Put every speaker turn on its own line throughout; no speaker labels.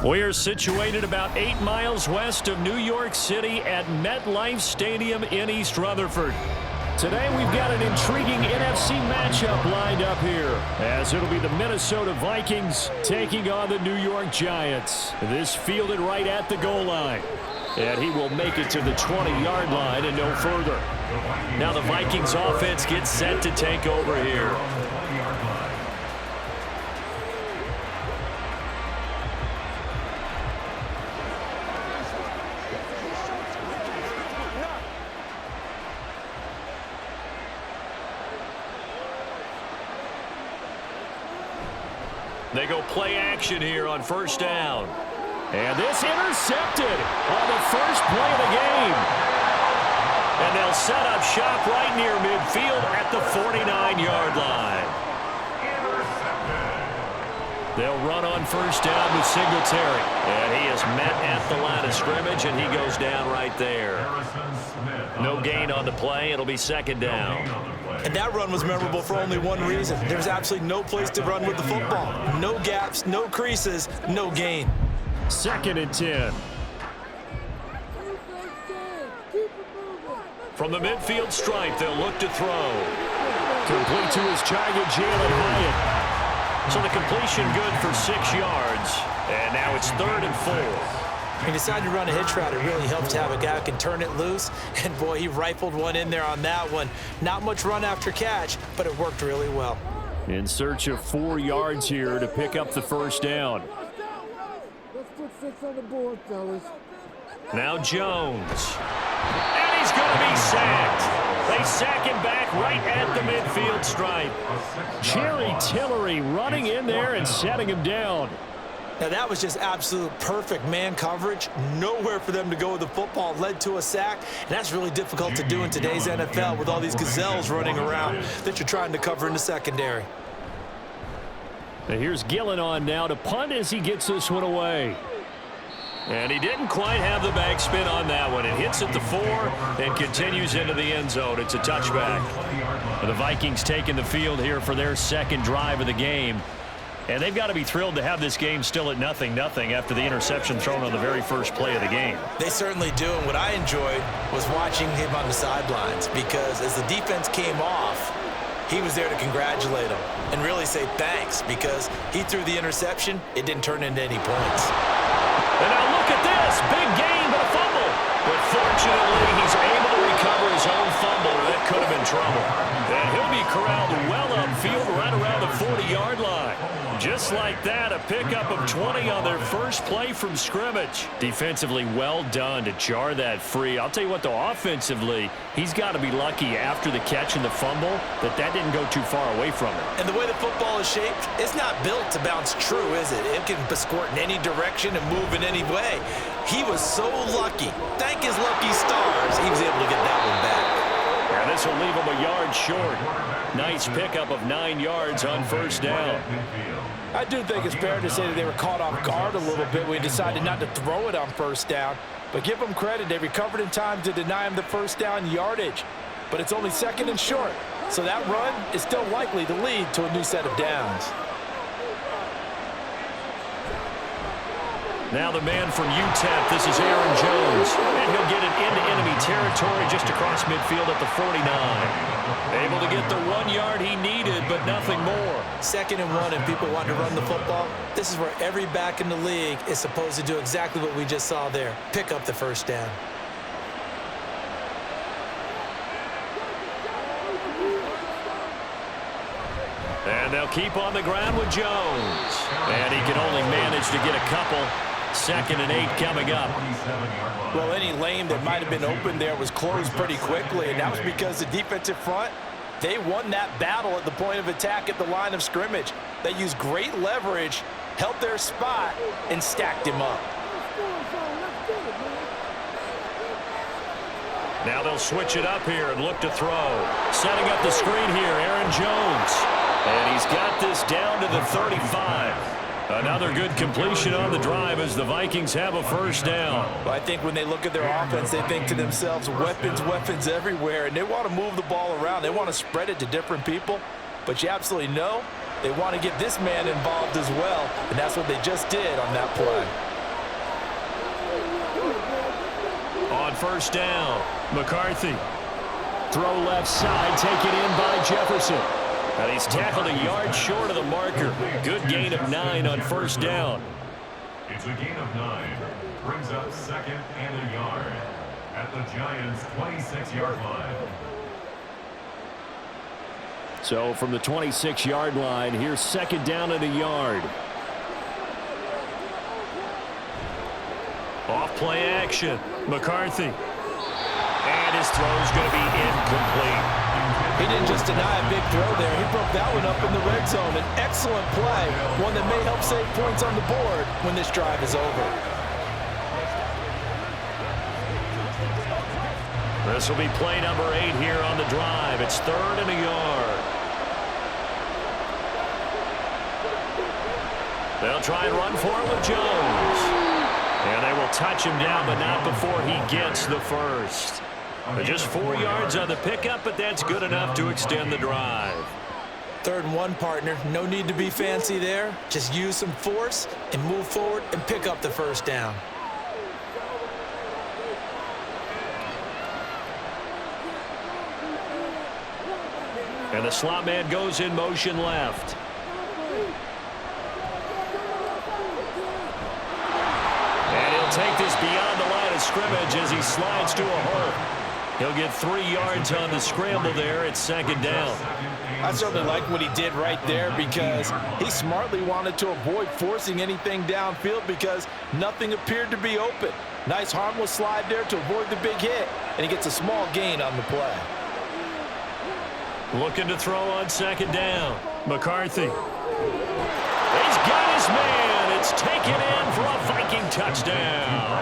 We are situated about 8 miles west of New York City at MetLife Stadium in East Rutherford. Today we've got an intriguing NFC matchup lined up here, as it'll be the Minnesota Vikings taking on the New York Giants. This fielded right at the goal line. And he will make it to the 20-yard line and no further. Now the Vikings offense gets set to take over here. They go play action here on first down. And this intercepted on the first play of the game. And they'll set up shop right near midfield at the 49-yard line. They'll run on first down with Singletary. And he is met at the line of scrimmage, and he goes down right there. No gain on the play. It'll be second down.
And that run was memorable for only one reason. There's absolutely no place to run with the football. No gaps, no creases, no gain.
Second and 10. From the midfield stripe, they'll look to throw. Complete to his target, Jalen Hyatt. So the completion good for 6 yards. And now it's 3rd and 4.
He decided to run a hitch route. It really helps to have a guy who can turn it loose. And, boy, he rifled one in there on that one. Not much run after catch, but it worked really well.
In search of 4 yards here to pick up the first down.
Let's put 6 on the board, fellas.
Now Jones. And he's going to be sacked. They sack him back right at the midfield stripe. Jerry Tillery running in there and setting him down.
Now, that was just absolute perfect man coverage. Nowhere for them to go with the football. Led to a sack. And that's really difficult to do in today's NFL with all these gazelles running around that you're trying to cover in the secondary.
And here's Gillen on now to punt as he gets this one away. And he didn't quite have the backspin on that one. It hits at the 4 and continues into the end zone. It's a touchback. And the Vikings taking the field here for their second drive of the game. And they've got to be thrilled to have this game still at 0-0 after the interception thrown on the very first play of the game.
They certainly do. And what I enjoyed was watching him on the sidelines, because as the defense came off, he was there to congratulate them and really say thanks, because he threw the interception. It didn't turn into any points.
And now look at this. Big gain, but a fumble. But fortunately, he's able to recover his own fumble. That could have been trouble. And he'll be corralled well upfield right around the 40-yard line. Just like that, a pickup of 20 on their first play from scrimmage. Defensively well done to jar that free. I'll tell you what, though, offensively, he's got to be lucky after the catch and the fumble that didn't go too far away from him.
And the way the football is shaped, it's not built to bounce true, is it? It can squirt in any direction and move in any way. He was so lucky. Thank his lucky stars, he was able to get that one back.
And this will leave him a yard short. Nice pickup of 9 yards on first down.
I do think it's fair to say that they were caught off guard a little bit when he decided not to throw it on first down. But give them credit. They recovered in time to deny him the first down yardage. But it's only 2nd and short. So that run is still likely to lead to a new set of downs.
Now the man from UTEP, this is Aaron Jones. And he'll get it into enemy territory just across midfield at the 49. Able to get the 1 yard he needed, but nothing more.
2nd and 1, and people want to run the football. This is where every back in the league is supposed to do exactly what we just saw there. Pick up the first down.
And they'll keep on the ground with Jones. And he can only manage to get a couple. 2nd and 8 coming up.
Well, any lane that might have been open there was closed pretty quickly, and that was because the defensive front, they won that battle at the point of attack at the line of scrimmage. They used great leverage, held their spot, and stacked him up.
Now they'll switch it up here and look to throw. Setting up the screen here, Aaron Jones. And he's got this down to the 35. Another good completion on the drive as the Vikings have a first down.
Well, I think when they look at their offense, they think to themselves, weapons, weapons everywhere, and they want to move the ball around. They want to spread it to different people, but you absolutely know they want to get this man involved as well, and that's what they just did on that play.
on first down. McCarthy. Throw left side, taken in by Jefferson. And he's tackled a yard short of the marker. Good gain of 9 on first down.
It's a gain of 9. Brings up 2nd and a yard at the Giants' 26-yard line.
So from the 26-yard line, here's 2nd down and a yard. Off play action. McCarthy. And his throw's going to be incomplete.
He didn't just deny a big throw there. He broke that one up in the red zone. An excellent play, one that may help save points on the board when this drive is over.
This will be play number 8 here on the drive. It's 3rd and a yard. They'll try and run for it with Jones. And they will touch him down, but not before he gets the first. Just 4 yards on the pickup, but that's good enough to extend the drive.
3rd and 1, partner. No need to be fancy there. Just use some force and move forward and pick up the first down.
And the slot man goes in motion left. And he'll take this beyond the line of scrimmage as he slides to a hole. He'll get 3 yards on the scramble there. It's 2nd down.
I certainly like what he did right there because he smartly wanted to avoid forcing anything downfield because nothing appeared to be open. Nice harmless slide there to avoid the big hit, and he gets a small gain on the play.
Looking to throw on 2nd down. McCarthy. He's got his man. It's taken in for a Viking touchdown.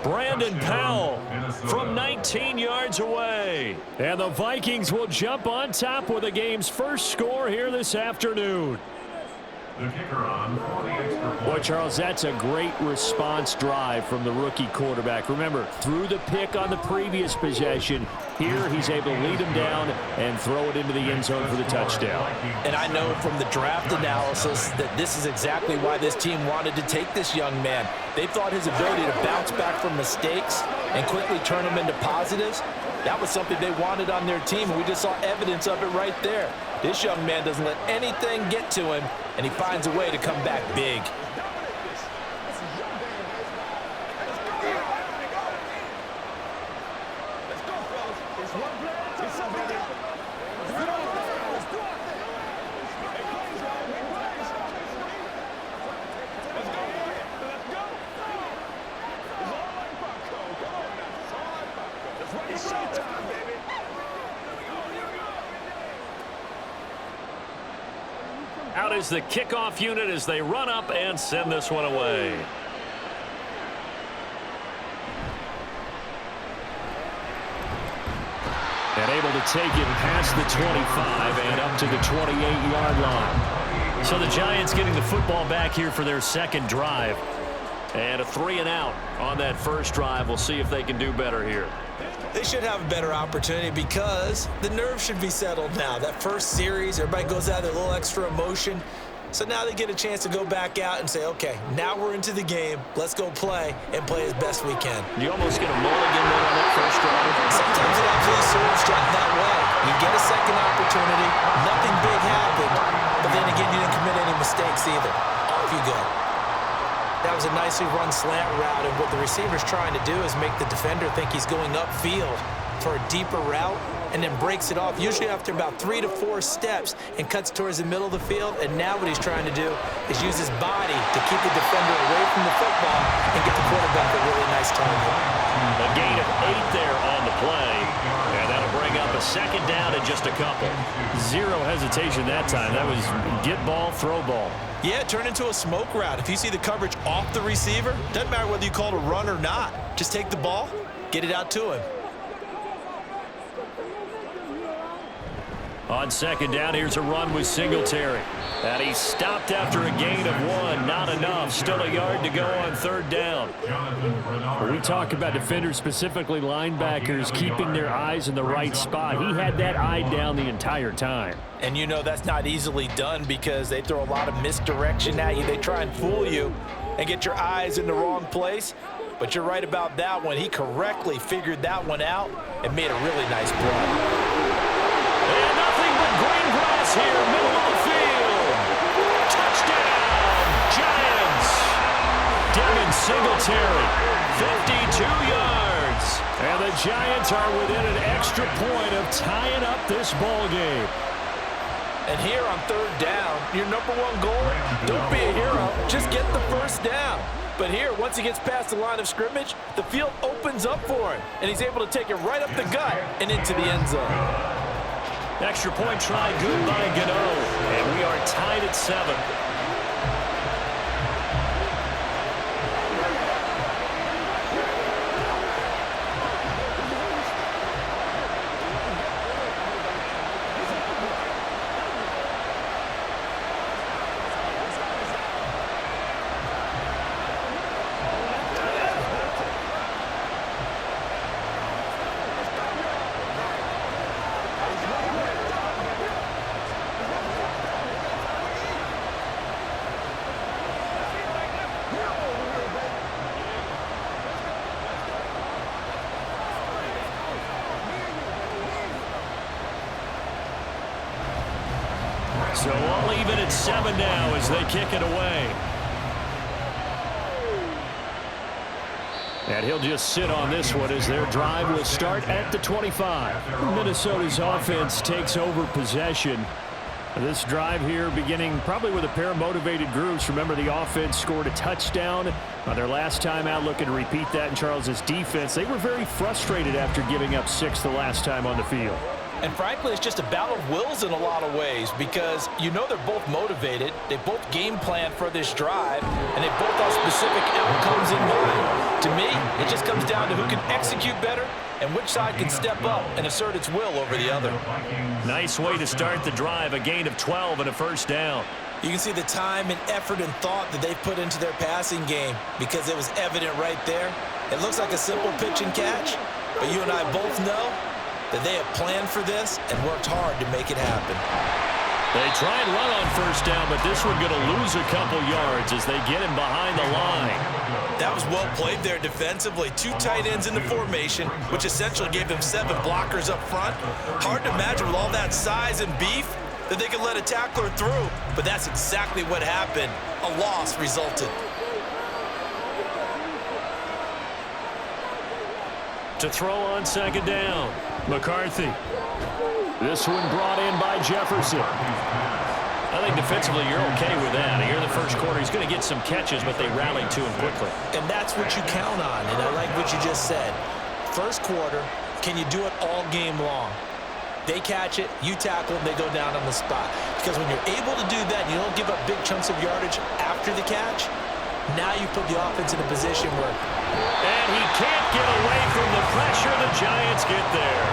Brandon Powell from 19 yards away. And the Vikings will jump on top with the game's first score here this afternoon.
The kicker on for the extra point.
Boy, Charles, that's a great response drive from the rookie quarterback. Remember, threw the pick on the previous possession. Here, he's able to lead him down and throw it into the end zone for the touchdown.
And I know from the draft analysis that this is exactly why this team wanted to take this young man. They thought his ability to bounce back from mistakes and quickly turn them into positives, that was something they wanted on their team, and we just saw evidence of it right there. This young man doesn't let anything get to him, and he finds a way to come back big.
Out is the kickoff unit as they run up and send this one away. And able to take it past the 25 and up to the 28-yard line. So the Giants getting the football back here for their second drive. And a 3-and-out on that first drive. We'll see if they can do better here.
They should have a better opportunity because the nerves should be settled now. That first series, everybody goes out with a little extra emotion. So now they get a chance to go back out and say, okay, now we're into the game. Let's go play and play as best we can.
You almost get a mulligan there on that first drive.
Sometimes it actually serves that way. You get a second opportunity. Nothing big happened. But then again, you didn't commit any mistakes either. Off you go. That was a nicely run slant route, and what the receiver's trying to do is make the defender think he's going upfield for a deeper route and then breaks it off, usually after about 3 to 4 steps, and cuts towards the middle of the field. And now what he's trying to do is use his body to keep the defender away from the football and get the quarterback a really nice target.
A gain of 8 there on the play, and that'll bring up a second down in just a couple. Zero hesitation that time. That was get ball, throw ball.
Yeah, turn into a smoke route. If you see the coverage off the receiver, doesn't matter whether you call it a run or not. Just take the ball, get it out to him.
On second down, here's a run with Singletary. And he stopped after a gain of 1. Not enough. Still a yard to go on third down. When we talk about defenders, specifically linebackers, keeping their eyes in the right spot, he had that eye down the entire time.
And you know that's not easily done because they throw a lot of misdirection at you. They try and fool you and get your eyes in the wrong place. But you're right about that one. He correctly figured that one out and made a really nice play.
And nothing but green grass here, middle of the field. Touchdown, Giants. Devin Singletary, 52 yards. And the Giants are within an extra point of tying up this ball game.
And here on third down, your number one goal, don't be a hero, just get the first down. But here, once he gets past the line of scrimmage, the field opens up for him, and he's able to take it right up the gut and into the end zone.
Extra point try good by Gano, and we are tied at 7. So all even at 7 now as they kick it away. And he'll just sit on this one as their drive will start at the 25. Minnesota's offense takes over possession. This drive here beginning probably with a pair of motivated groups. Remember, the offense scored a touchdown on their last time out, looking to repeat that in Charles's defense. They were very frustrated after giving up 6 the last time on the field.
And frankly, it's just a battle of wills in a lot of ways because you know they're both motivated, they both game plan for this drive, and they both have specific outcomes in mind. To me, it just comes down to who can execute better and which side can step up and assert its will over the other.
Nice way to start the drive, a gain of 12 and a first down.
You can see the time and effort and thought that they put into their passing game because it was evident right there. It looks like a simple pitch and catch, but you and I both know that they have planned for this and worked hard to make it happen.
They try and run on first down, but this one going to lose a couple yards as they get him behind the line.
That was well played there defensively. 2 tight ends in the formation, which essentially gave them 7 blockers up front. Hard to imagine with all that size and beef that they could let a tackler through, but that's exactly what happened. A loss resulted.
To throw on second down, McCarthy. This one brought in by Jefferson. I think defensively you're okay with that. Here in the first quarter, he's going to get some catches, but they rallied to him quickly.
And that's what you count on, and I like what you just said. First quarter, can you do it all game long? They catch it, you tackle them, they go down on the spot. Because when you're able to do that, and you don't give up big chunks of yardage after the catch, now you put the offense in a position where...
And he can't get away from the pressure. The Giants get there.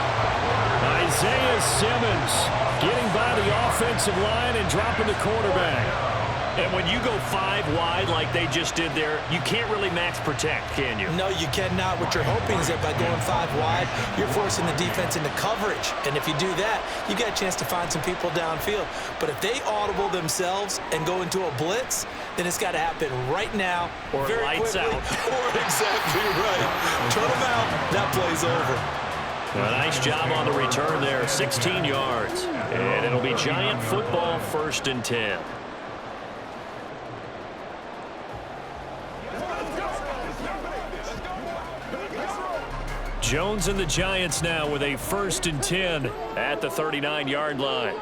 Isaiah Simmons getting by the offensive line and dropping the quarterback. And when you go 5 wide like they just did there, you can't really max protect, can you?
No, you cannot. What you're hoping is that by going 5 wide, you're forcing the defense into coverage. And if you do that, you get a chance to find some people downfield. But if they audible themselves and go into a blitz, then it's got to happen right now.
Or
very
lights
quickly.
out.
Or exactly right. Turn them out. That play's over.
A nice job on the return there. 16 yards. And it'll be Giant football, 1st and 10. Jones and the Giants now with a 1st and 10 at the 39-yard line.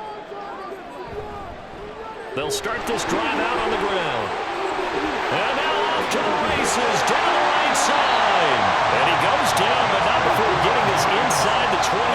They'll start this drive out on the ground. And now off to the races down the right side. And he goes down, but not before getting this inside the 25.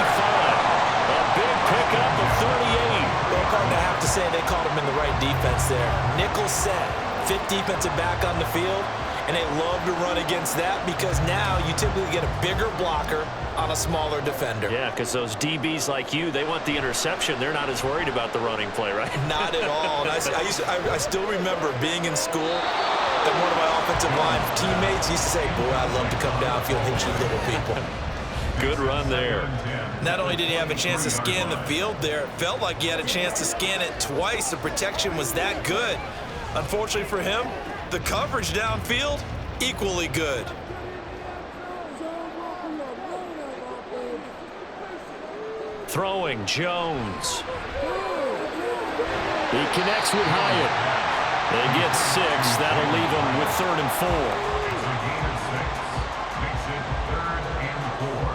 A big pickup of 38.
Well, partner, I have to say they caught him in the right defense there. Nickel set, 5th defensive back on the field. And they love to run against that because now you typically get a bigger blocker on a smaller defender.
Yeah, because those DBs like you, they want the interception. They're not as worried about the running play, right?
Not at all. And I still remember being in school and one of my offensive line teammates used to say, boy, I'd love to come downfield and hit you little people.
Good run there.
Not only did he have a chance to scan the field there, it felt like he had a chance to scan it twice. The protection was that good. Unfortunately for him, the coverage downfield, equally good.
Throwing, Jones. He connects with Hyatt. They get 6. That'll leave them with 3rd and 4.
A gain of 6. Makes it 3rd and 4.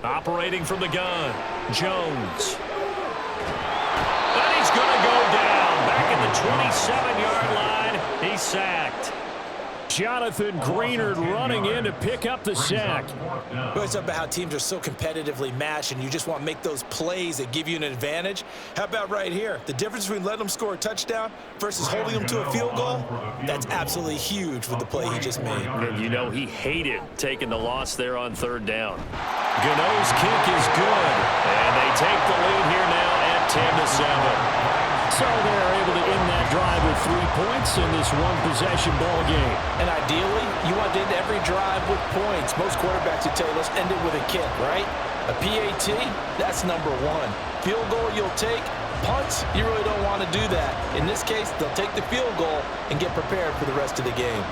Operating from the gun, Jones. And he's going to go down. Back at the 27-yard line, he's sacked. Jonathan Greenard running in to pick up the sack.
We always talk about how teams are so competitively matched and you just want to make those plays that give you an advantage. How about right here? The difference between letting them score a touchdown versus holding them to a field goal, that's absolutely huge with the play he just made.
And you know he hated taking the loss there on 3rd down. Gano's kick is good, and they take the lead here now at 10-7. So they're able to end that drive with 3 points in this one-possession ball game.
And ideally, you want to end every drive with points. Most quarterbacks would tell you, let's end it with a kick, right? A PAT, that's number 1. Field goal you'll take. Punts, you really don't want to do that. In this case, they'll take the field goal and get prepared for the rest of the game.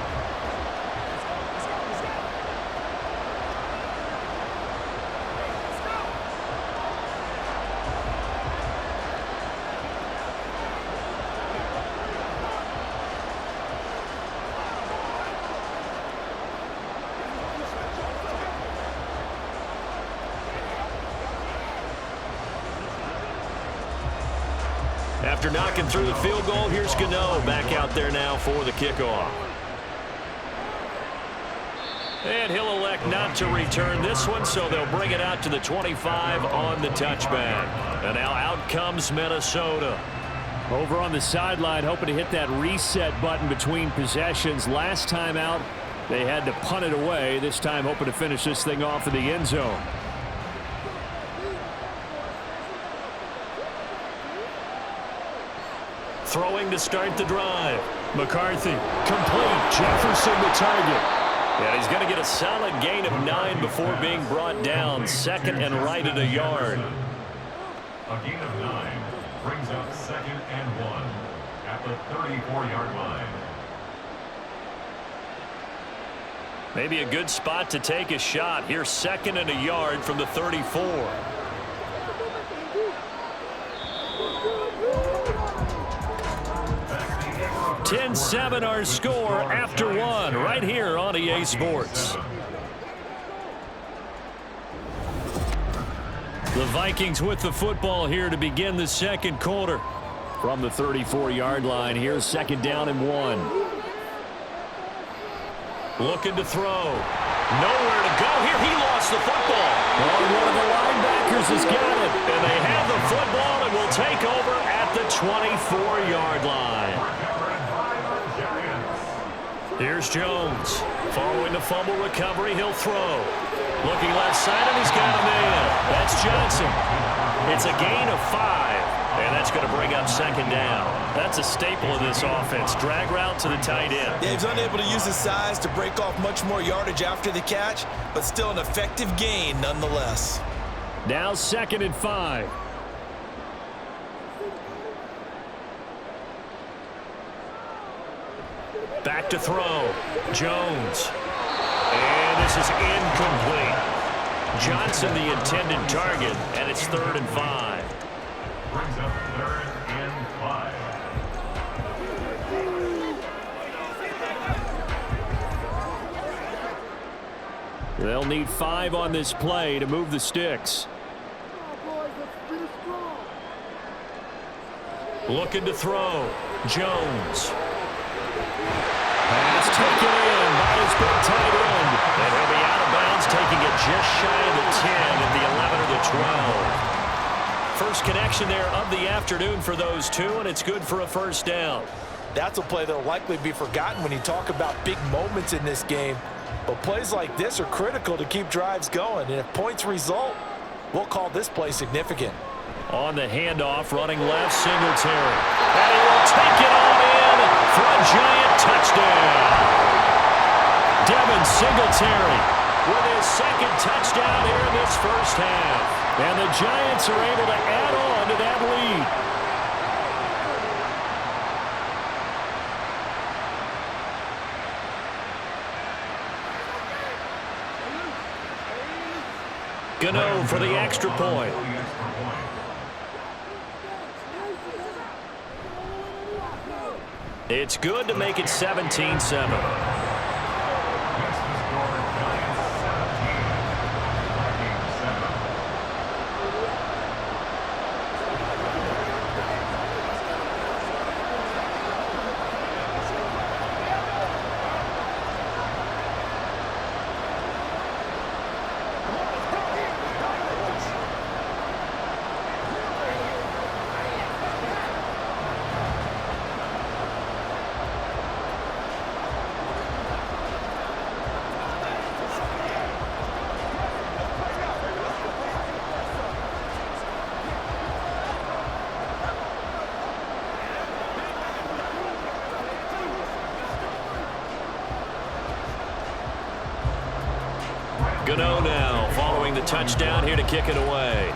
After knocking through the field goal, here's Gano back out there now for the kickoff. And he'll elect not to return this one, so they'll bring it out to the 25 on the touchback. And now out comes Minnesota. Over on the sideline, hoping to hit that reset button between possessions. Last time out, they had to punt it away. This time hoping to finish this thing off in the end zone. Throwing to start the drive. McCarthy, complete. Jefferson the target. And he's going to get a solid gain of 9 before being brought down. 2nd and right at a yard.
A gain of 9 brings up 2nd and 1 at the 34-yard line.
Maybe a good spot to take a shot. Here's 2nd and a yard from the 34. 10-7 our score after 1 right here on EA Sports. The Vikings with the football here to begin the 2nd quarter. From the 34-yard line, here's 2nd down and 1. Looking to throw. Nowhere to go here. He lost the football. Oh, one of the linebackers has got it. And they have the football and will take over at the 24-yard line. Here's Jones. Following the fumble recovery, he'll throw. Looking left side, and he's got a man. That's Johnson. It's a gain of 5, and that's going to bring up 2nd down. That's a staple of this offense. Drag route to the tight end.
Yeah, he's unable to use his size to break off much more yardage after the catch, but still an effective gain nonetheless.
Now 2nd and 5. Back to throw. Jones. And this is incomplete. Johnson the intended target, and it's 3rd and 5.
Brings up 3rd and 5.
They'll need 5 on this play to move the sticks. Looking to throw. Jones. Pass taken in by his big tight end. And he'll be out of bounds, taking it just shy of the 10 at the 11 or the 12. First connection there of the afternoon for those two, and it's good for a 1st down.
That's a play that will likely be forgotten when you talk about big moments in this game. But plays like this are critical to keep drives going. And if points result, we'll call this play significant.
On the handoff, running left, Singletary. And he will take it on in for a giant touchdown. Devin Singletary with his second touchdown here in this first half. And the Giants are able to add on to that lead. Gano for the extra point. It's good to make it 17-7. Gano now following the touchdown here to kick it away.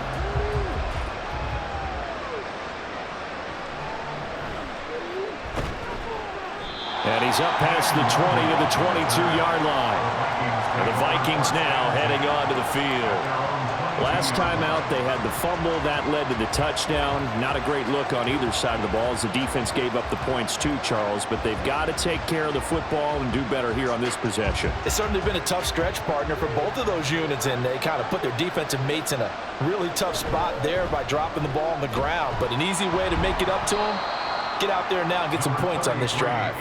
And he's up past the 20 to the 22-yard line. And the Vikings now heading on to the field. Last time out, they had the fumble. That led to the touchdown. Not a great look on either side of the ball as the defense gave up the points too, Charles. But they've got to take care of the football and do better here on this possession.
It's certainly been a tough stretch, partner, for both of those units, and they kind of put their defensive mates in a really tough spot there by dropping the ball on the ground. But an easy way to make it up to them, get out there now and get some points on this drive.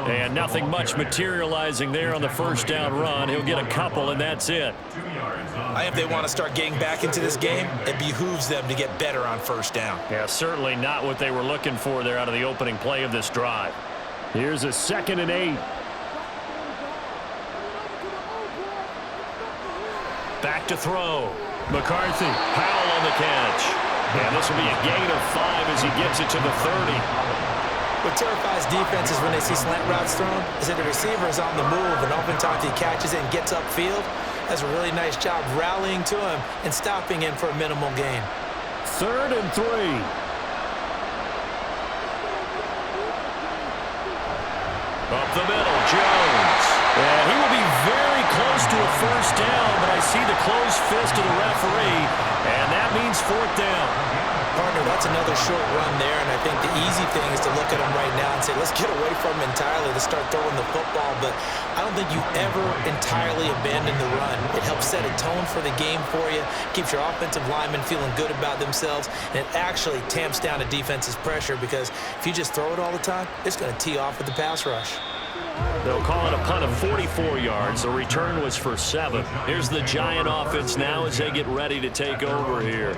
And nothing much materializing there on the first down run. He'll get a couple, and that's it.
If they want to start getting back into this game, it behooves them to get better on first down.
Yeah, certainly not what they were looking for there out of the opening play of this drive. Here's a 2nd and 8. Back to throw. McCarthy, Powell on the catch. And this will be a gain of 5 as he gets it to the 30.
What terrifies defenses when they see slant routes thrown is that the receiver is on the move, and oftentimes he catches it and gets upfield. Does a really nice job rallying to him and stopping him for a minimal gain.
3rd and 3. Up the middle, Jones. And he will be very close to a first down, but I see the closed fist of the referee, and that means 4th down.
Partner, that's another short run there, and I think the easy thing is to look at him right now and say, let's get away from him entirely to start throwing the football, but I don't think you ever entirely abandon the run. It helps set a tone for the game for you, keeps your offensive linemen feeling good about themselves, and it actually tamps down a defense's pressure because if you just throw it all the time, it's going to tee off with the pass rush.
They'll call it a punt of 44 yards. The return was for 7. Here's the Giant offense now as they get ready to take over here.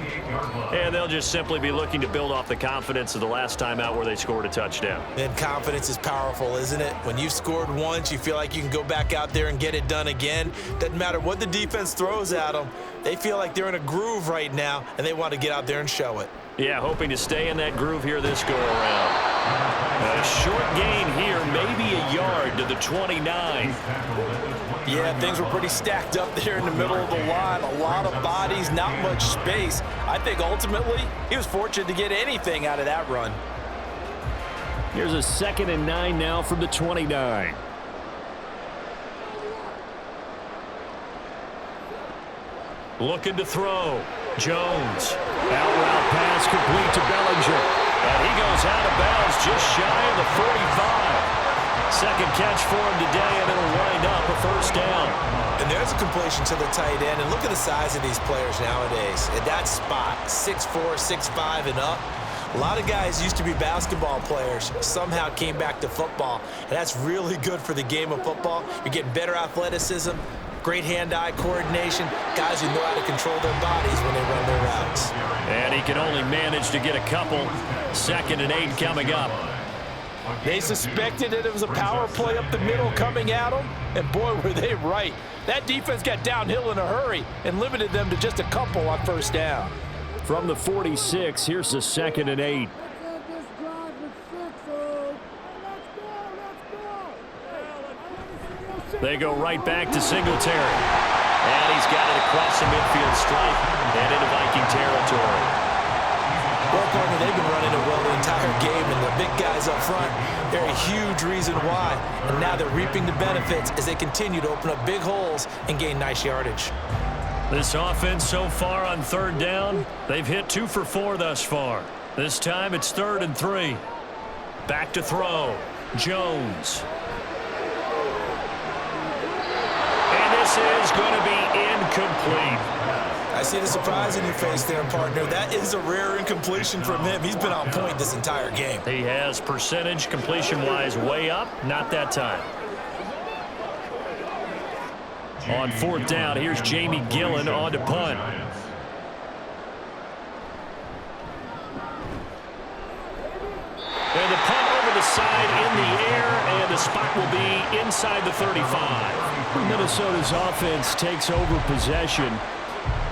And they'll just simply be looking to build off the confidence of the last time out where they scored a touchdown.
And confidence is powerful, isn't it? When you've scored once, you feel like you can go back out there and get it done again. Doesn't matter what the defense throws at them. They feel like they're in a groove right now, and they want to get out there and show it.
Yeah, hoping to stay in that groove here this go-around. A short gain here, maybe a yard to the 29.
Yeah, things were pretty stacked up there in the middle of the line. A lot of bodies, not much space. I think ultimately he was fortunate to get anything out of that run.
Here's a 2nd and 9 now from the 29. Looking to throw. Jones. Out route pass complete to Bellinger. And he goes out of bounds just shy of the 45. Second catch for him today, and it'll wind up a first down.
And there's a completion to the tight end. And look at the size of these players nowadays. At that spot, 6'4", 6'5", and up. A lot of guys used to be basketball players, somehow came back to football. And that's really good for the game of football. You're getting better athleticism, great hand-eye coordination, guys who know how to control their bodies when they run their routes.
And he can only manage to get a couple. 2nd and 8 coming up.
They suspected that it was a power play up the middle coming at them, and boy, were they right. That defense got downhill in a hurry and limited them to just a couple on first down.
From the 46, here's the 2nd and 8. They go right back to Singletary. And he's got it across the midfield stripe and into Viking territory.
Well, partner, they've been running it well the entire game, and the big guys up front, they're a huge reason why. And now they're reaping the benefits as they continue to open up big holes and gain nice yardage.
This offense so far on third down, they've hit 2 for 4 thus far. This time it's 3rd and 3. Back to throw. Jones. And this is going to be incomplete.
I see the surprise in your face there, partner. That is a rare incompletion from him. He's been on point this entire game.
He has percentage completion-wise way up. Not that time. On 4th down, here's Jamie Gillen on to punt. And the punt over the side in the air, and the spot will be inside the 35. Minnesota's offense takes over possession.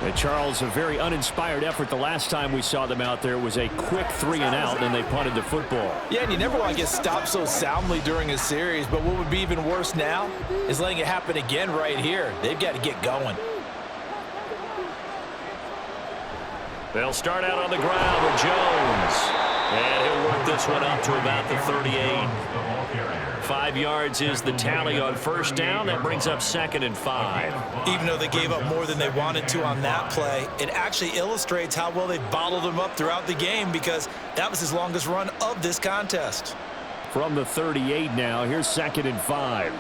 And Charles, a very uninspired effort the last time we saw them out there was a quick 3 and out, and they punted the football.
Yeah, and you never want to get stopped so soundly during a series, but what would be even worse now is letting it happen again right here. They've got to get going.
They'll start out on the ground with Jones. And he'll work this one up to about the 38. 5 yards is the tally on 1st down. That brings up 2nd and 5.
Even though they gave up more than they wanted to on that play, it actually illustrates how well they bottled him up throughout the game because that was his longest run of this contest.
From the 38 now, here's 2nd and 5.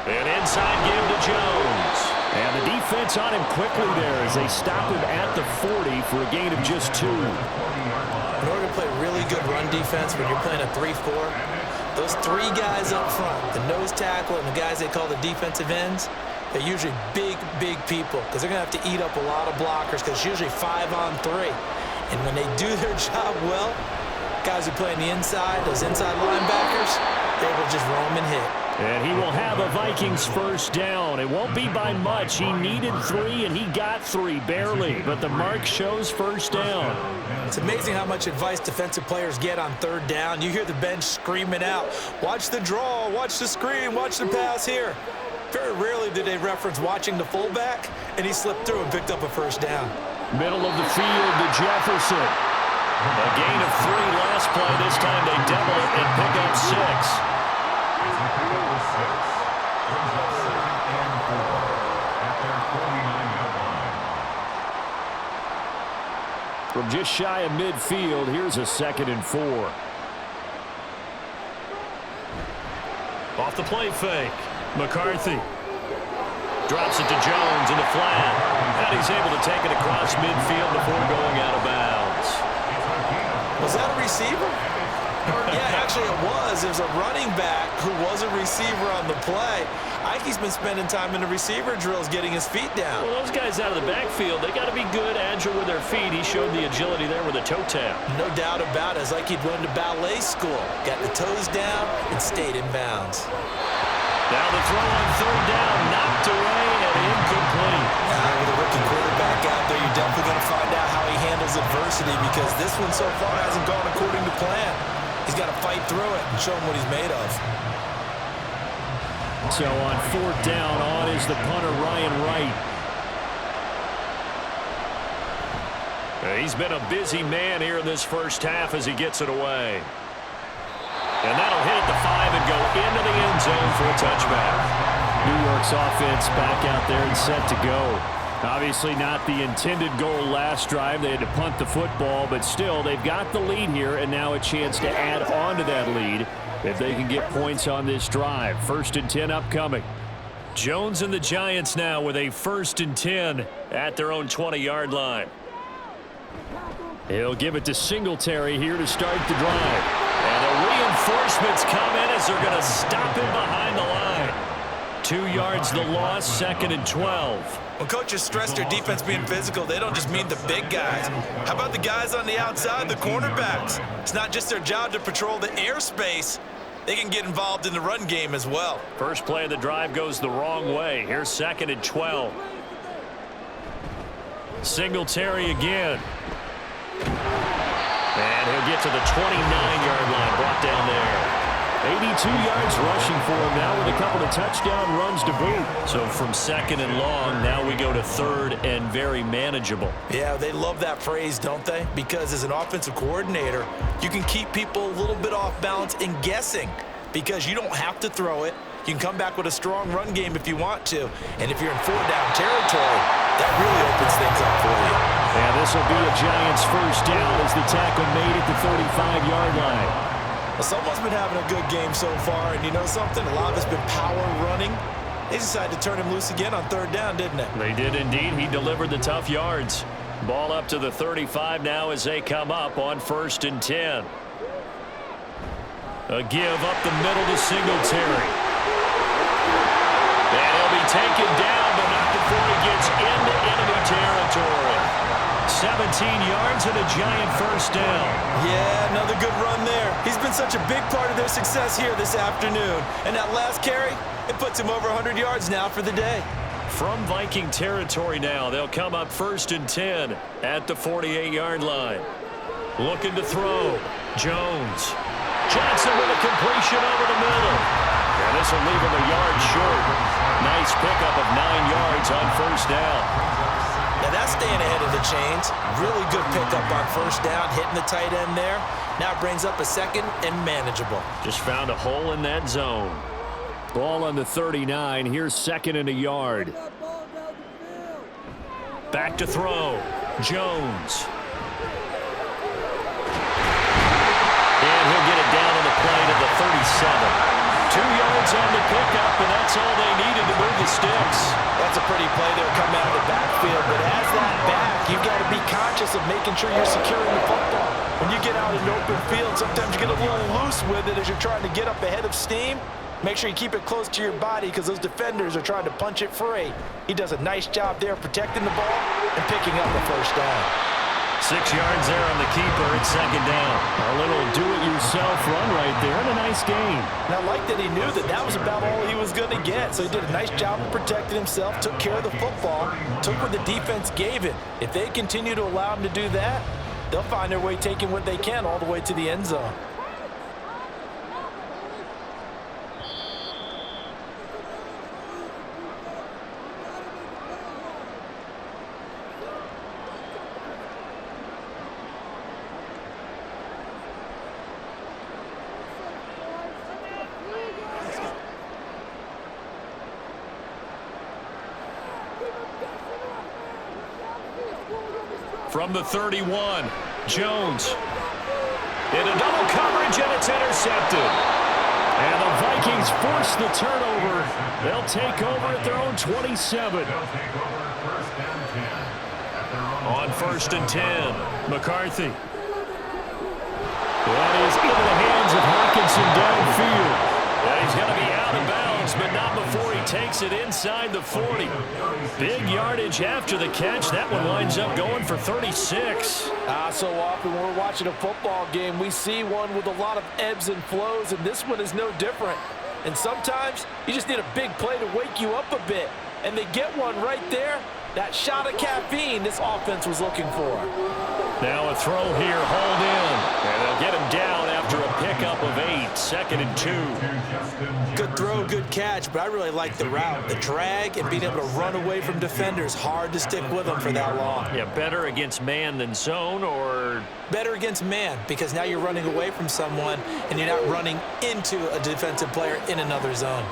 An inside give to Jones. And the defense on him quickly there as they stop him at the 40 for a gain of just 2.
In order to play really good run defense when you're playing a 3-4, those 3 guys up front, the nose tackle and the guys they call the defensive ends, they're usually big, big people because they're going to have to eat up a lot of blockers because it's usually 5 on 3. And when they do their job well, guys who play on the inside, those inside linebackers, they will just roam and hit.
And he will have a Vikings 1st down. It won't be by much. He needed 3, and he got 3, barely. But the mark shows 1st down.
It's amazing how much advice defensive players get on 3rd down. You hear the bench screaming out, watch the draw, watch the screen, watch the pass here. Very rarely do they reference watching the fullback, and he slipped through and picked up a 1st down.
Middle of the field to Jefferson. A gain of 3 last play. This time they double it and pick up 6. From just shy of midfield, here's a 2nd and 4. Off the play fake. McCarthy drops it to Jones in the flat. And he's able to take it across midfield before going out of bounds.
Was that a receiver? Yeah, actually it was. There's a running back who was a receiver on the play. Ike's been spending time in the receiver drills getting his feet down.
Well, those guys out of the backfield, they got to be good, agile with their feet. He showed the agility there with a toe tap.
No doubt about it. It's like he'd run to ballet school. Got the toes down and stayed in bounds.
Now the throw on 3rd down, knocked away and incomplete.
With a rookie quarterback out there, you're definitely going to find out how he handles adversity because this one so far hasn't gone according to plan. He's got to fight through it and show him what he's made of.
So on 4th down, on is the punter, Ryan Wright. He's been a busy man here in this 1st half as he gets it away. And that'll hit at the 5 and go into the end zone for a touchback. New York's offense back out there and set to go. Obviously not the intended goal last drive. They had to punt the football, but still they've got the lead here and now a chance to add on to that lead if they can get points on this drive. 1st and 10 upcoming. Jones and the Giants now with a 1st and 10 at their own 20-yard line. He'll give it to Singletary here to start the drive. And the reinforcements come in as they're going to stop him behind the line. 2 yards the loss, 2nd and 12.
When coaches stress their defense being physical, they don't just mean the big guys. How about the guys on the outside, the cornerbacks? It's not just their job to patrol the airspace. They can get involved in the run game as well.
First play of the drive goes the wrong way. Here's 2nd and 12. Singletary again. And he'll get to the 29-yard line, brought down there. 82 yards rushing for him now with a couple of touchdown runs to boot. So from second and long, now we go to third and very manageable.
Yeah, they love that phrase, don't they? Because as an offensive coordinator, you can keep people a little bit off balance and guessing because you don't have to throw it. You can come back with a strong run game if you want to. And if you're in four-down territory, that really opens things up for you.
And this will be a Giants first down as the tackle made at the 35-yard line.
Well, someone's been having a good game so far, and you know something? A lot of it's been power running. They decided to turn him loose again on third down, didn't they?
They did indeed. He delivered the tough yards. Ball up to the 35 now as they come up on 1st and 10. A give up the middle to Singletary. And he'll be taken down, but not before he gets into enemy territory. 17 yards and a Giant first down.
Yeah, another good run there. He's been such a big part of their success here this afternoon. And that last carry, it puts him over 100 yards now for the day.
From Viking territory now, they'll come up 1st and 10 at the 48-yard line. Looking to throw. Jones. Johnson with a completion over the middle. And this will leave him a yard short. Nice pickup of 9 yards on first down.
Now that's staying ahead of the chains. Really good pickup on first down, hitting the tight end there. Now it brings up a second and manageable.
Just found a hole in that zone. Ball on the 39. Here's 2nd and a yard. Back to throw. Jones. And he'll get it down on the play to the 37. 2 yards on the pickup, and that's all they needed to move the sticks.
That's a pretty play there coming out of the backfield, but as that back, you've got to be conscious of making sure you're securing the football. When you get out in an open field, sometimes you get a little loose with it as you're trying to get up ahead of steam. Make sure you keep it close to your body because those defenders are trying to punch it free. He does a nice job there protecting the ball and picking up the first down.
6 yards there on the keeper at 2nd down. A little do-it-yourself run right there and a nice gain.
And I like that he knew that that was about all he was going to get. So he did a nice job of protecting himself, took care of the football, took what the defense gave him. If they continue to allow him to do that, they'll find their way taking what they can all the way to the end zone.
From the 31, Jones. Into double coverage, and it's intercepted. And the Vikings force the turnover. They'll take over at their own 27. On 1st and 10, McCarthy. That is into the hands of Hawkinson downfield. And he's going to be out of bounds, but not before he takes it inside the 40. Big yardage after the catch. That one winds up going for 36.
So often when we're watching a football game, we see one with a lot of ebbs and flows, and this one is no different. And sometimes you just need a big play to wake you up a bit. And they get one right there. That shot of caffeine this offense was looking for.
Now a throw here, hauled in. And they'll get him down after a pickup of 8. 2nd and 2.
Good throw, good catch, but I really like the route. The drag and being able to run away from defenders. Hard to stick with them for that long.
Yeah, better against man than zone, or?
Better against man, because now you're running away from someone and you're not running into a defensive player in another zone.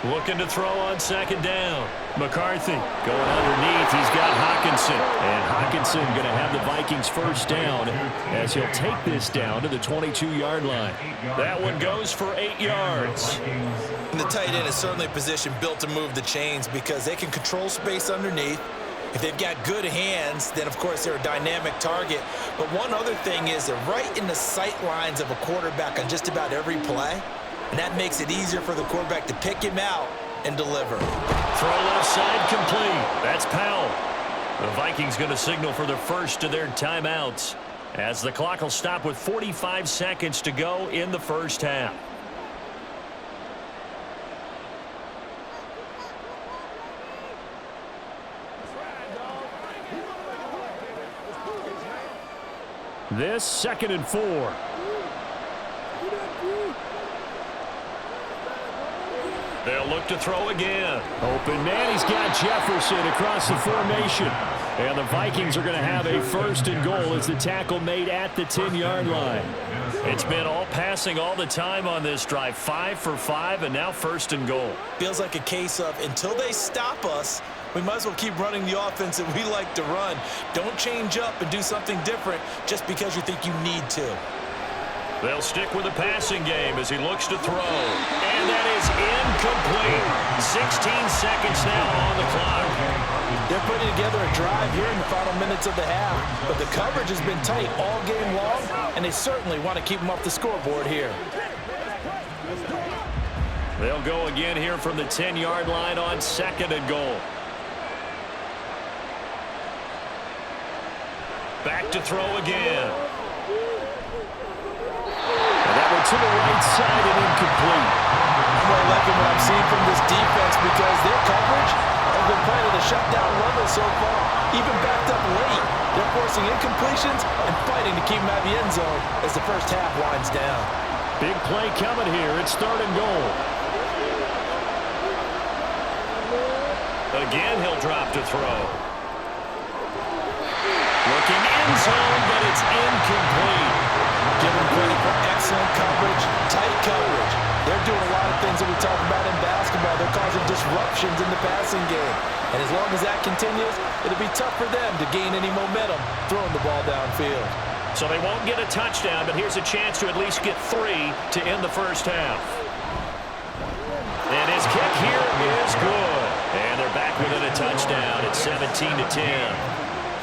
Looking to throw on 2nd down. McCarthy going underneath. He's got Hawkinson. And Hawkinson going to have the Vikings first down as he'll take this down to the 22-yard line. That one goes for 8 yards.
And the tight end is certainly a position built to move the chains because they can control space underneath. If they've got good hands, then of course they're a dynamic target. But one other thing is they're right in the sight lines of a quarterback on just about every play. And that makes it easier for the quarterback to pick him out and deliver.
Throw left side complete. That's Powell. The Vikings going to signal for the first of their timeouts as the clock will stop with 45 seconds to go in the first half. This 2nd and 4. They'll look to throw again. Open man, he's got Jefferson across the formation. And the Vikings are going to have a 1st and goal as the tackle made at the 10-yard line. It's been all passing all the time on this drive. 5 for 5, and now 1st and goal.
Feels like a case of until they stop us, we might as well keep running the offense that we like to run. Don't change up and do something different just because you think you need to.
They'll stick with the passing game as he looks to throw. And that is incomplete. 16 seconds now on the clock.
They're putting together a drive here in the final minutes of the half, but the coverage has been tight all game long, and they certainly want to keep them off the scoreboard here.
They'll go again here from the 10-yard line on 2nd and goal. Back to throw again. And that one to the right side and incomplete.
I'm really liking what I'm seeing from this defense because their coverage has been playing at a shutdown level so far. Even backed up late, they're forcing incompletions and fighting to keep them out of the end zone as the first half winds down.
Big play coming here. It's 3rd and goal. Again, he'll drop to throw. Looking end zone, but it's incomplete.
Give them credit for excellent coverage, tight coverage. They're doing a lot of things that we talk about in basketball. They're causing disruptions in the passing game. And as long as that continues, it'll be tough for them to gain any momentum throwing the ball downfield.
So they won't get a touchdown, but here's a chance to at least get 3 to end the first half. And his kick here is good. And they're back within a touchdown at 17-10.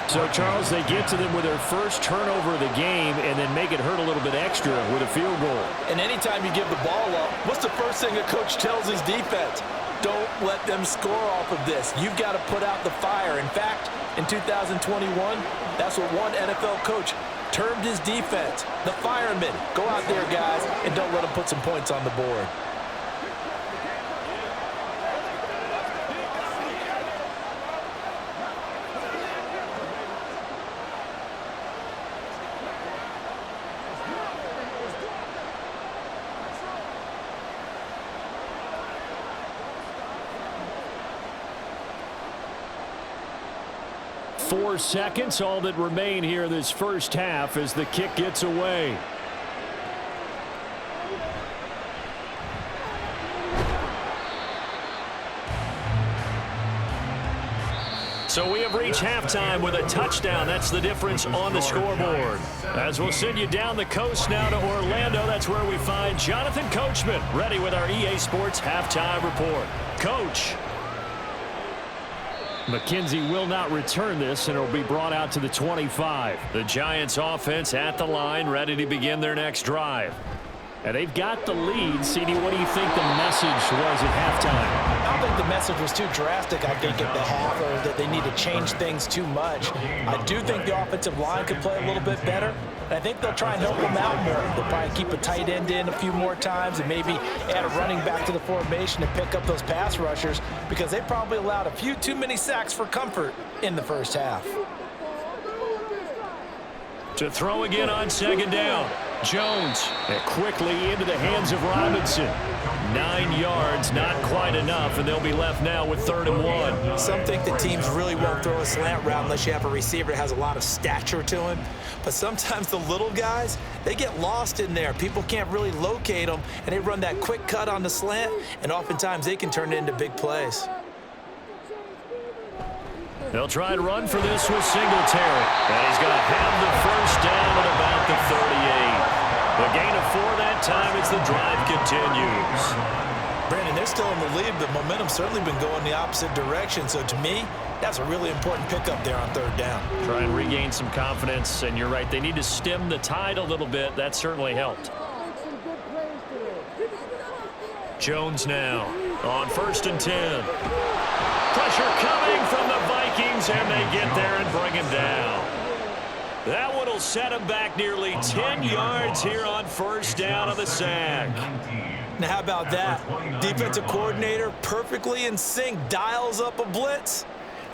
So, Charles, they get to them with their first turnover of the game and then make it hurt a little bit extra with a field goal.
And anytime you give the ball up, what's the first thing a coach tells his defense? Don't let them score off of this. You've got to put out the fire. In fact, in 2021, that's what one NFL coach termed his defense, the firemen. Go out there, guys, and don't let them put some points on the board.
Four seconds, all that remain here this first half as the kick gets away. So we have reached halftime with a touchdown. That's the difference on the scoreboard. As we'll send you down the coast now to Orlando, that's where we find Jonathan Coachman ready with our EA Sports halftime report. Coach. McKenzie will not return this, and it'll be brought out to the 25. The Giants offense at the line, ready to begin their next drive. And they've got the lead. CD, what do you think the message was at halftime?
I don't think the message was too drastic, I think, at the half, or that they need to change things too much. I do think the offensive line could play a little bit better, and I think they'll try and help them out more. They'll probably keep a tight end in a few more times and maybe add a running back to the formation and pick up those pass rushers because they probably allowed a few too many sacks for comfort in the first half.
To throw again on second down. Jones quickly into the hands of Robinson. 9 yards, not quite enough, and they'll be left now with 3rd and 1.
Some think the teams really won't throw a slant route unless you have a receiver that has a lot of stature to him. But sometimes the little guys, they get lost in there. People can't really locate them, and they run that quick cut on the slant, and oftentimes they can turn it into big plays.
They'll try and run for this with Singletary. And he's going to have the first down at about the 38. The gain of 4 that time as the drive continues.
Brandon, they're still in the lead, but momentum's certainly been going the opposite direction. So to me, that's a really important pickup there on 3rd down.
Try and regain some confidence, and you're right. They need to stem the tide a little bit. That certainly helped. Jones now on 1st and 10. Pressure coming from the Vikings, and they get there and bring him down. That one will set him back nearly 10 yards here on 1st down of the sack.
Now, how about that? Defensive coordinator perfectly in sync, dials up a blitz,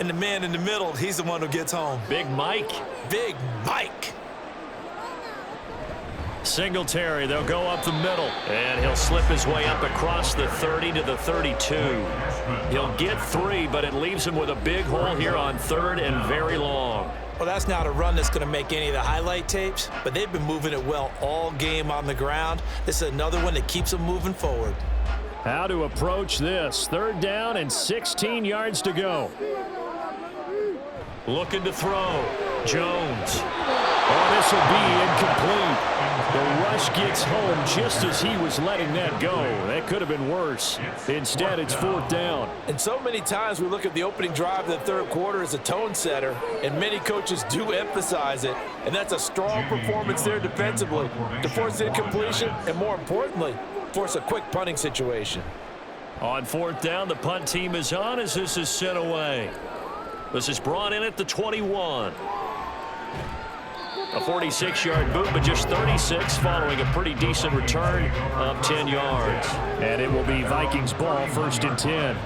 and the man in the middle, he's the one who gets home.
Big Mike.
Big Mike.
Singletary, they'll go up the middle. And he'll slip his way up across the 30 to the 32. He'll get 3, but it leaves him with a big hole here on 3rd and very long.
Well, that's not a run that's going to make any of the highlight tapes, but they've been moving it well all game on the ground. This is another one that keeps them moving forward.
How to approach this. 3rd down and 16 yards to go. Looking to throw. Jones. Oh, this will be incomplete. The rush gets home just as he was letting that go. That could have been worse. Instead, it's 4th down.
And so many times we look at the opening drive of the 3rd quarter as a tone setter, and many coaches do emphasize it. And that's a strong performance there defensively to force incompletion and, more importantly, force a quick punting situation.
On 4th down, the punt team is on as this is sent away. This is brought in at the 21. A 46-yard boot, but just 36 following a pretty decent return of 10 yards. And it will be Vikings ball, 1st and 10.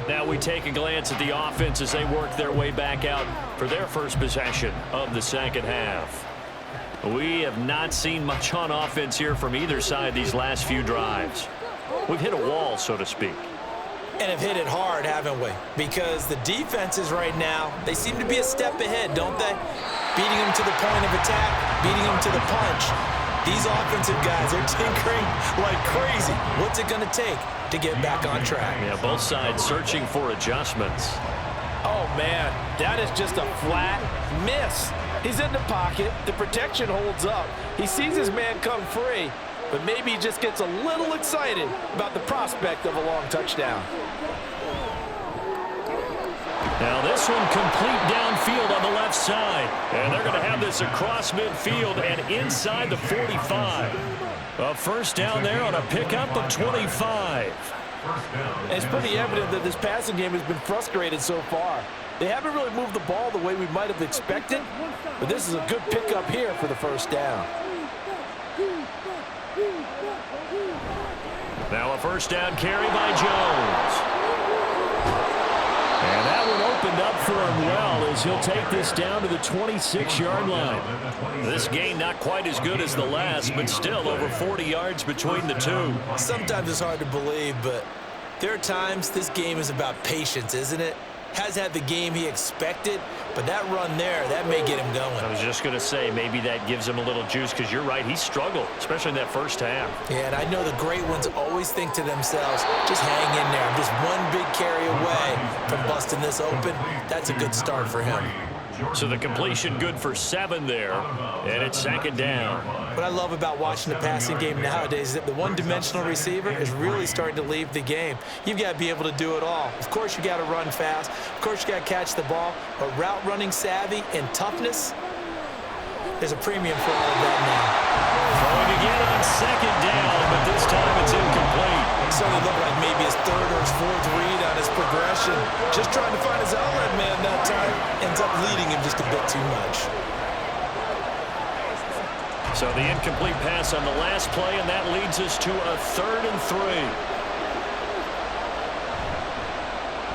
Now we take a glance at the offense as they work their way back out for their first possession of the 2nd half. We have not seen much on offense here from either side these last few drives. We've hit a wall, so to speak.
And have hit it hard, haven't we? Because the defenses right now, they seem to be a step ahead, don't they? Beating them to the point of attack, beating them to the punch. These offensive guys are tinkering like crazy. What's it going to take to get back on track?
Yeah, both sides searching for adjustments.
Oh, man, that is just a flat miss. He's in the pocket. The protection holds up. He sees his man come free, but maybe he just gets a little excited about the prospect of a long touchdown.
Now this one complete downfield on the left side. And they're going to have this across midfield and inside the 45. A 1st down there on a pickup of 25.
And it's pretty evident that this passing game has been frustrated so far. They haven't really moved the ball the way we might have expected, but this is a good pickup here for the 1st down.
Now a 1st down carry by Jones. And that one opened up for him well as he'll take this down to the 26-yard line. This gain not quite as good as the last, but still over 40 yards between the two.
Sometimes it's hard to believe, but there are times this game is about patience, isn't it? Has had the game he expected, but that run there, that may get him going.
I was just going to say, maybe that gives him a little juice, because you're right, he struggled, especially in that 1st half.
Yeah, and I know the great ones always think to themselves, just hang in there. I'm just one big carry away from busting this open. That's a good start for him.
So the completion good for 7 there, and it's 2nd down.
What I love about watching the passing game nowadays is that the one-dimensional receiver is really starting to leave the game. You've got to be able to do it all. Of course, you got to run fast. Of course, you got to catch the ball. But route running savvy and toughness, there's a premium for all of that now.
Throwing again on 2nd down, but this time it's incomplete.
It certainly looked like maybe his 3rd or his 4th read on his progression. Just trying to find his outlet man that time. Ends up leading him just a bit too much.
So the incomplete pass on the last play, and that leads us to a 3rd and 3.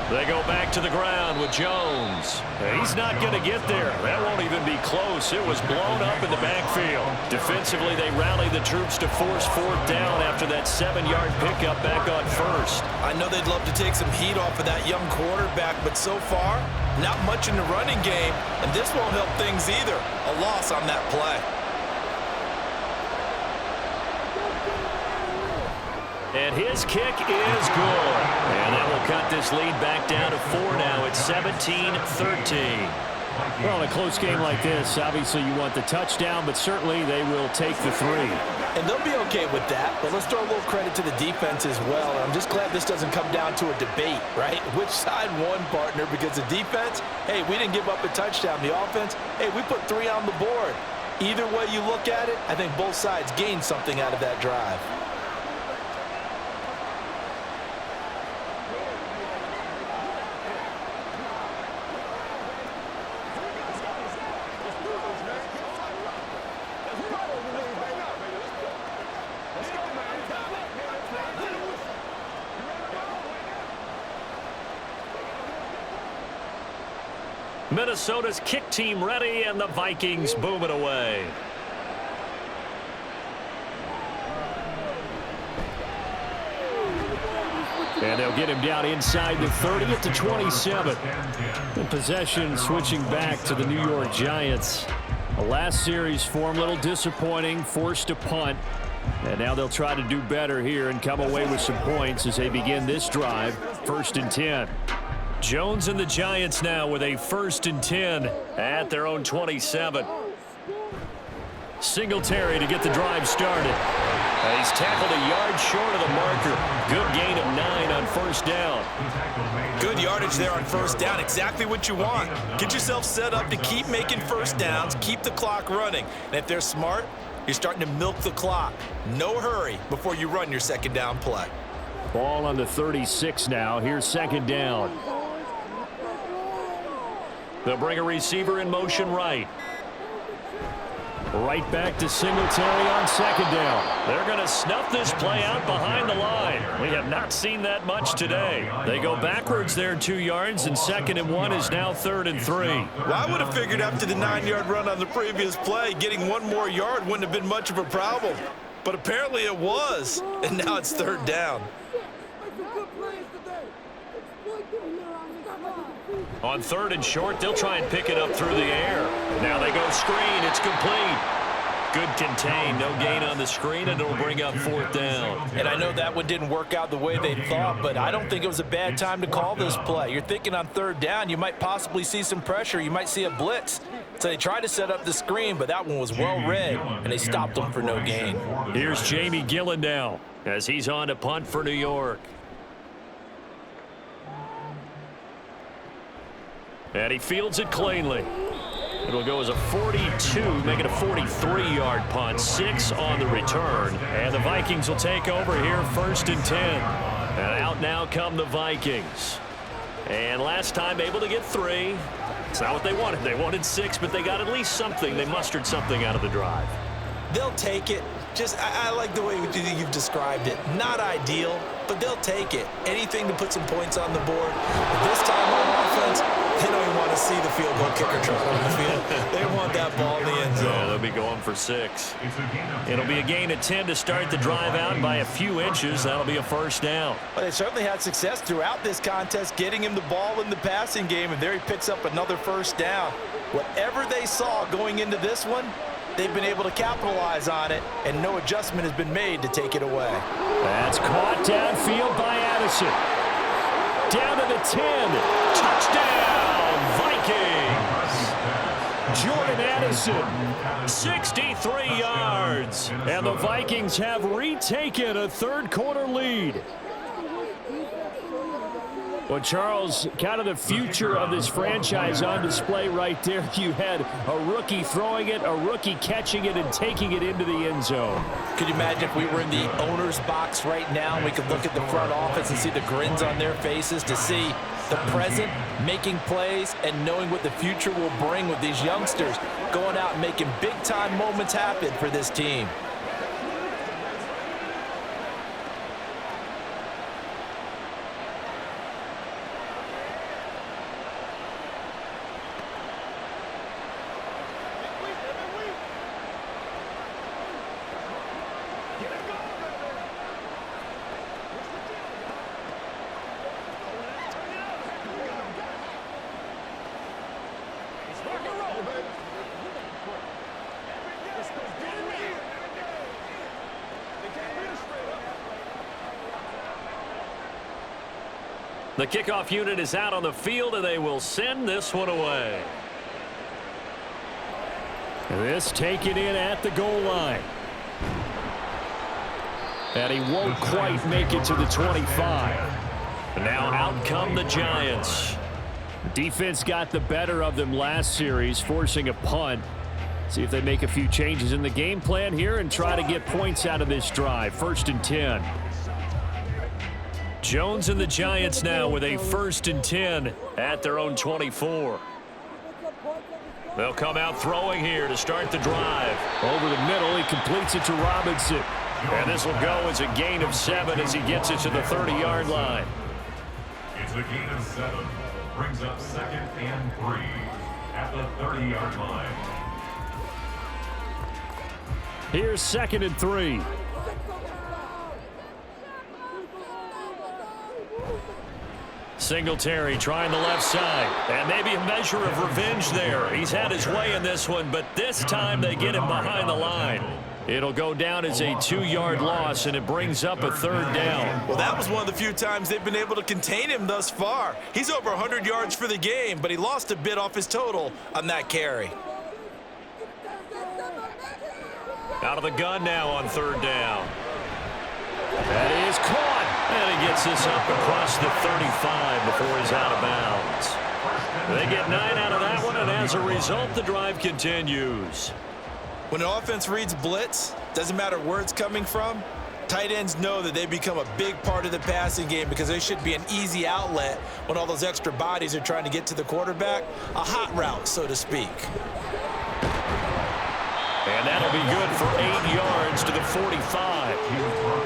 They go back to the ground with Jones. He's not going to get there. That won't even be close. It was blown up in the backfield. Defensively, they rally the troops to force 4th down after that 7-yard pickup back on 1st.
I know they'd love to take some heat off of that young quarterback, but so far, not much in the running game, and this won't help things either. A loss on that play.
And his kick is good. And that will cut this lead back down to 4 now. It's 17-13. Well, in a close game like this, obviously you want the touchdown, but certainly they will take the 3.
And they'll be okay with that, but let's throw a little credit to the defense as well. And I'm just glad this doesn't come down to a debate, right? Which side won, partner? Because the defense, hey, we didn't give up a touchdown. The offense, hey, we put 3 on the board. Either way you look at it, I think both sides gained something out of that drive.
Minnesota's kick team ready, and the Vikings boom it away. And they'll get him down inside the 30 at the 27. The possession switching back to the New York Giants. The last series for him, a little disappointing, forced a punt. And now they'll try to do better here and come away with some points as they begin this drive. 1st and 10. Jones and the Giants now with a 1st and 10 at their own 27. Singletary to get the drive started. He's tackled a yard short of the marker. Good gain of 9 on 1st down.
Good yardage there on 1st down. Exactly what you want. Get yourself set up to keep making 1st downs, keep the clock running. And if they're smart, you're starting to milk the clock. No hurry before you run your 2nd down play.
Ball on the 36 now. Here's 2nd down. They'll bring a receiver in motion right. Right back to Singletary on 2nd down. They're going to snuff this play out behind the line. We have not seen that much today. They go backwards there 2 yards, and 2nd and 1 is now 3rd and 3.
Well, I would have figured after the 9-yard run on the previous play, getting 1 more yard wouldn't have been much of a problem. But apparently it was, and now it's 3rd down.
On 3rd and short, they'll try and pick it up through the air. Now they go screen. It's complete. Good contain. No gain on the screen, and it'll bring up 4th down.
And I know that one didn't work out the way they thought, but I don't think it was a bad time to call this play. You're thinking on 3rd down, you might possibly see some pressure. You might see a blitz. So they tried to set up the screen, but that one was well read, and they stopped them for no gain.
Here's Jamie Gillen now as he's on to punt for New York. And he fields it cleanly. It'll go as a 42, make it a 43-yard punt, 6 on the return. And the Vikings will take over here, 1st and 10. And out now come the Vikings. And last time able to get 3. It's not what they wanted. They wanted 6, but they got at least something. They mustered something out of the drive.
They'll take it. I like the way you've described it. Not ideal, but they'll take it. Anything to put some points on the board. But this time on offense, they don't even want to see the field goal kicker trot on the field. They want that ball in the end zone.
Yeah, they'll be going for 6. It'll be a gain of 10 to start the drive out by a few inches. That'll be a 1st down.
Well, they certainly had success throughout this contest, getting him the ball in the passing game, and there he picks up another 1st down. Whatever they saw going into this one, they've been able to capitalize on it, and no adjustment has been made to take it away.
That's caught downfield by Addison. Down to the 10. Touchdown, Vikings. Jordan Addison, 63 yards. And the Vikings have retaken a 3rd quarter lead. Well, Charles, kind of the future of this franchise on display right there. You had a rookie throwing it, a rookie catching it, and taking it into the end zone.
Could you imagine if we were in the owner's box right now and we could look at the front office and see the grins on their faces, to see the present making plays and knowing what the future will bring with these youngsters going out and making big-time moments happen for this team.
The kickoff unit is out on the field, and they will send this one away. This taken in at the goal line. And he won't quite make it to the 25. And now out come the Giants. Defense got the better of them last series, forcing a punt. See if they make a few changes in the game plan here and try to get points out of this drive. 1st and 10. Jones and the Giants now with a 1st and 10 at their own 24. They'll come out throwing here to start the drive. Over the middle, he completes it to Robinson. And this will go as a gain of 7 as he gets it to the 30-yard line.
It's a gain of 7. Brings up 2nd and 3 at the 30-yard line.
Here's 2nd and 3. Singletary trying the left side. And maybe a measure of revenge there. He's had his way in this one, but this time they get him behind the line. It'll go down as a 2-yard loss, and it brings up a 3rd down.
Well, that was one of the few times they've been able to contain him thus far. He's over 100 yards for the game, but he lost a bit off his total on that carry.
Out of the gun now on 3rd down. That is caught, and he gets this up across the 35 before he's out of bounds. They get 9 out of that one, and as a result, the drive continues.
When an offense reads blitz, doesn't matter where it's coming from, tight ends know that they become a big part of the passing game because they should be an easy outlet when all those extra bodies are trying to get to the quarterback. A hot route, so to speak.
And that'll be good for 8 yards to the 45.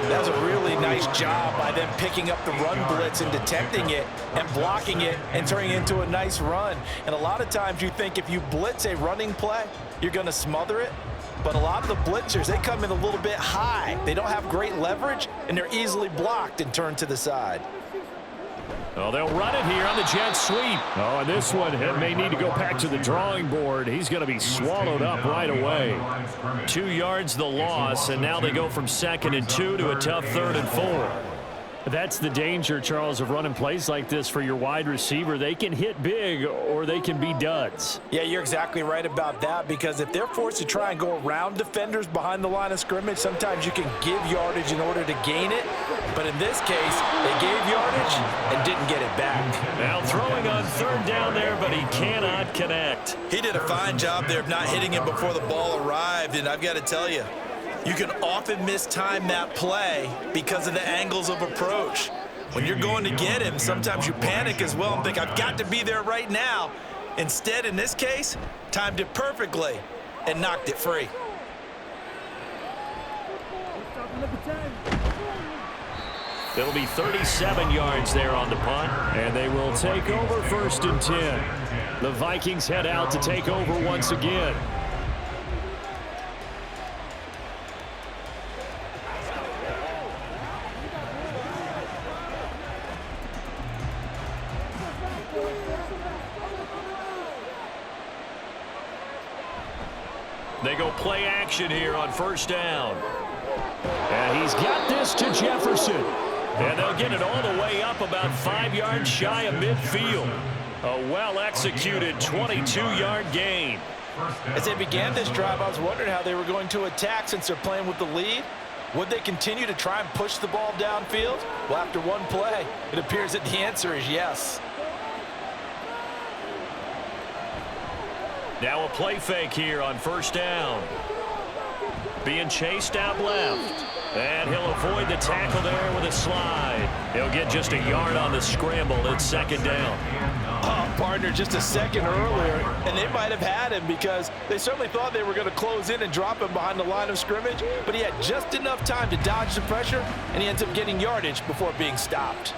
That was a really nice job by them picking up the run blitz and detecting it and blocking it and turning it into a nice run. And a lot of times you think if you blitz a running play, you're going to smother it. But a lot of the blitzers, they come in a little bit high. They don't have great leverage, and they're easily blocked and turned to the side.
Oh, they'll run it here on the jet sweep. Oh, and this one may need to go back to the drawing board. He's going to be swallowed up right away. 2 yards the loss, and now they go from 2nd and 2 to a tough 3rd and 4. That's the danger, Charles, of running plays like this for your wide receiver. They can hit big or they can be duds.
Yeah, you're exactly right about that, because if they're forced to try and go around defenders behind the line of scrimmage, sometimes you can give yardage in order to gain it. But in this case, they gave yardage and didn't get it back.
Now throwing on 3rd down there, but he cannot connect.
He did a fine job there of not hitting him before the ball arrived, and I've got to tell you, you can often mistime that play because of the angles of approach. When you're going to get him, sometimes you panic as well and think, I've got to be there right now. Instead, in this case, timed it perfectly and knocked it free.
It'll be 37 yards there on the punt, and they will take over 1st and 10. The Vikings head out to take over once again. They go play action here on 1st down. And he's got this to Jefferson. And they'll get it all the way up about 5 yards shy of midfield. A well-executed 22-yard gain.
As they began this drive, I was wondering how they were going to attack since they're playing with the lead. Would they continue to try and push the ball downfield? Well, after one play, it appears that the answer is yes.
Now a play fake here on 1st down. Being chased out left. And he'll avoid the tackle there with a slide. He'll get just a yard on the scramble. It's 2nd down.
Oh, partner, just a second earlier, and they might have had him because they certainly thought they were going to close in and drop him behind the line of scrimmage, but he had just enough time to dodge the pressure, and he ends up getting yardage before being stopped.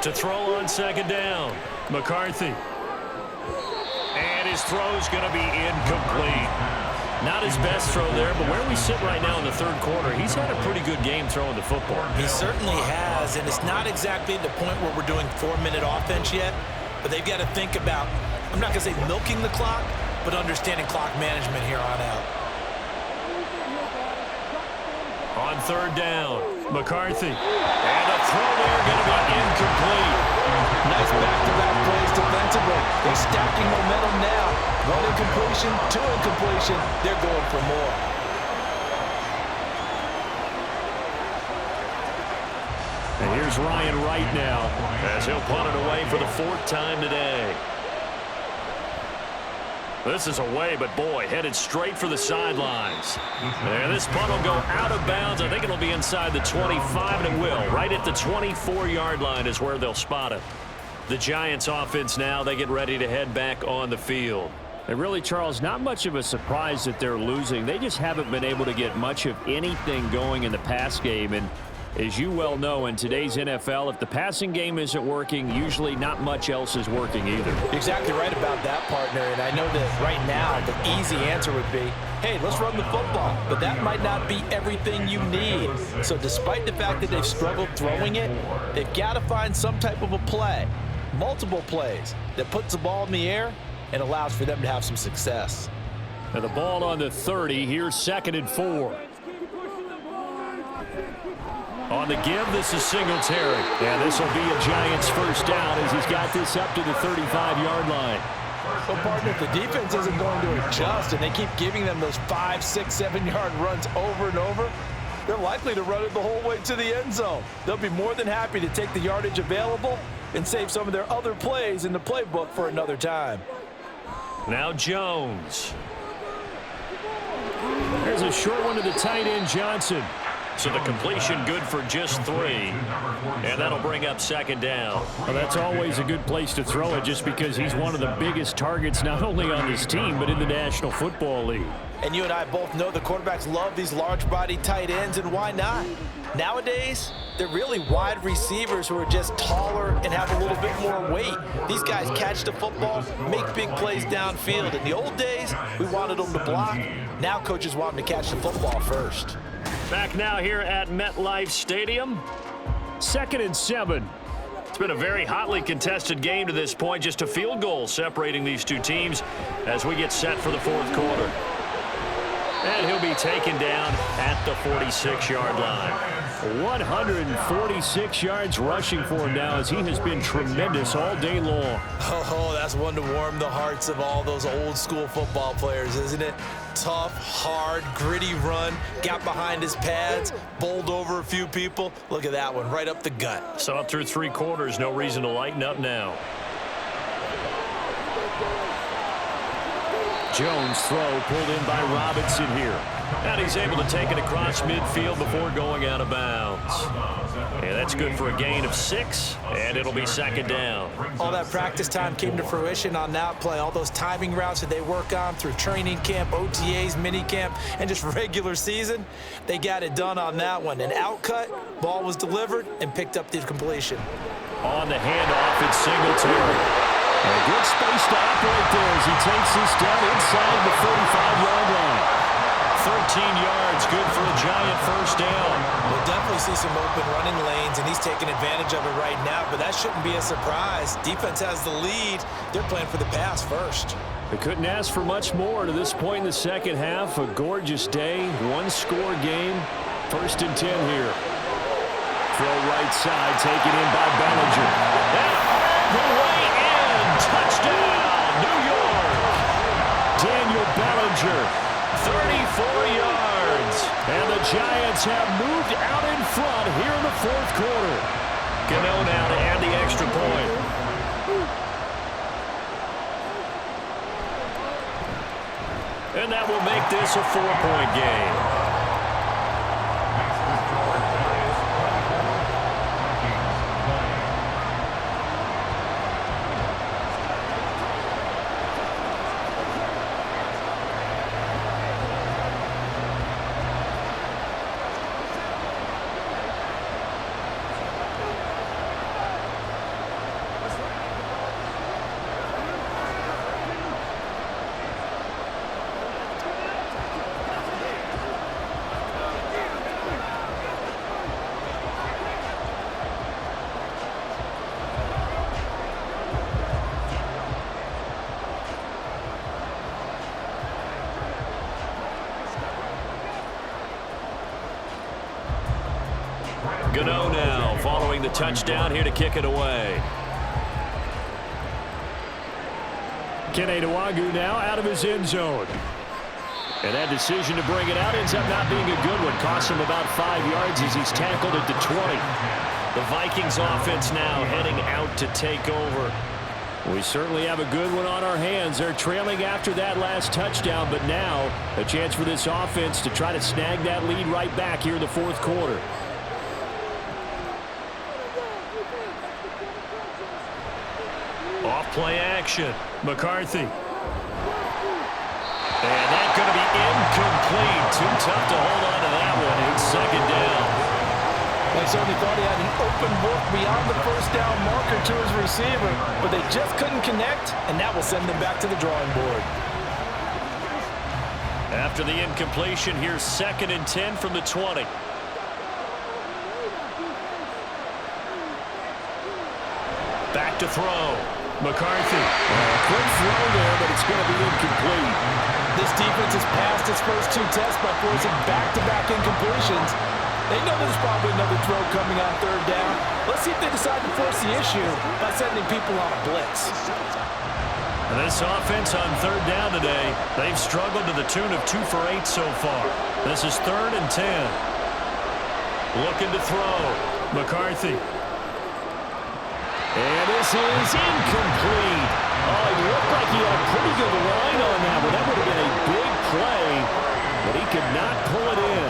To throw on 2nd down, McCarthy. And his throw's going to be incomplete. Not his best throw there, but where we sit right now in the 3rd quarter, he's had a pretty good game throwing the football.
He certainly has, and it's not exactly the point where we're doing 4-minute offense yet, but they've got to think about, I'm not going to say milking the clock, but understanding clock management here on out.
On 3rd down, McCarthy. And a throw there going to be incomplete.
Nice back-to-back plays defensively. They're stacking momentum now. 1 incompletion, 2 incompletion. They're going for more.
And here's Ryan Wright now as he'll punt it away for the 4th time today. This is away, but boy, headed straight for the sidelines. And this punt will go out of bounds. I think it'll be inside the 25, and it will. Right at the 24-yard line is where they'll spot it. The Giants offense now, they get ready to head back on the field. And really, Charles, not much of a surprise that they're losing. They just haven't been able to get much of anything going in the pass game. And As you well know, in today's NFL, if the passing game isn't working, usually not much else is working either.
You're exactly right about that, partner. And I know that right now the easy answer would be, hey, let's run the football. But that might not be everything you need. So despite the fact that they've struggled throwing it, they've got to find some type of a play, multiple plays, that puts the ball in the air and allows for them to have some success.
And the ball on the 30. Here's 2nd and 4. On the give, this is Singletary. And this will be a Giants first down as he's got this up to the 35-yard line.
So, partner, if the defense isn't going to adjust and they keep giving them those 5, 6, 7-yard runs over and over, they're likely to run it the whole way to the end zone. They'll be more than happy to take the yardage available and save some of their other plays in the playbook for another time.
Now Jones. There's a short one to the tight end, Johnson. So the completion good for just 3. And that'll bring up 2nd down. Well, that's always a good place to throw it just because he's one of the biggest targets not only on his team but in the National Football League.
And you and I both know the quarterbacks love these large-body tight ends, and why not? Nowadays, they're really wide receivers who are just taller and have a little bit more weight. These guys catch the football, make big plays downfield. In the old days, we wanted them to block. Now coaches want them to catch the football first.
Back now here at MetLife Stadium. 2nd and 7. It's been a very hotly contested game to this point. Just a field goal separating these two teams as we get set for the 4th quarter. And he'll be taken down at the 46-yard line. 146 yards rushing for him now as he has been tremendous all day long.
Oh, that's one to warm the hearts of all those old-school football players, isn't it? Tough, hard, gritty run, got behind his pads, bowled over a few people. Look at that one, right up the gut.
So through 3 quarters, no reason to lighten up now. Jones throw pulled in by Robinson here. And he's able to take it across midfield before going out of bounds. And that's good for a gain of 6, and it'll be 2nd down.
All that practice time came to fruition on that play. All those timing routes that they work on through training camp, OTAs, minicamp, and just regular season, they got it done on that one. An outcut, ball was delivered, and picked up the completion.
On the handoff, it's Singletary. And a good space to operate there as he takes this down inside the 45-yard line. 13 yards, good for a Giant first down.
We'll definitely see some open running lanes, and he's taking advantage of it right now, but that shouldn't be a surprise. Defense has the lead. They're playing for the pass first.
They couldn't ask for much more to this point in the second half. A gorgeous day, one-score game. 1st and 10 here. Throw right side, taken in by Bellinger. And all the way in. Touchdown, New York. Daniel Bellinger. 34 yards. And the Giants have moved out in front here in the 4th quarter. Gano now to add the extra point. And that will make this a 4-point game. Gano now following the touchdown here to kick it away. Kene Nwangwu now out of his end zone. And that decision to bring it out ends up not being a good one. Costs him about 5 yards as he's tackled at the 20. The Vikings offense now heading out to take over. We certainly have a good one on our hands. They're trailing after that last touchdown, but now a chance for this offense to try to snag that lead right back here in the 4th quarter. Off-play action. McCarthy. And that's going to be incomplete. Too tough to hold on to that one. It's 2nd down.
They certainly thought he had an open book beyond the first down marker to his receiver, but they just couldn't connect, and that will send them back to the drawing board.
After the incompletion, here's 2nd and 10 from the 20. Back to throw. McCarthy. Quick throw there, but it's going to be incomplete.
This defense has passed its first 2 tests by forcing back-to-back incompletions. They know there's probably another throw coming on 3rd down. Let's see if they decide to force the issue by sending people on a blitz.
This offense on 3rd down today, they've struggled to the tune of 2 for 8 so far. This is 3rd and 10. Looking to throw. McCarthy. And this is incomplete. Oh, it looked like he had a pretty good line on that one. That would have been a big play, but he could not pull it in.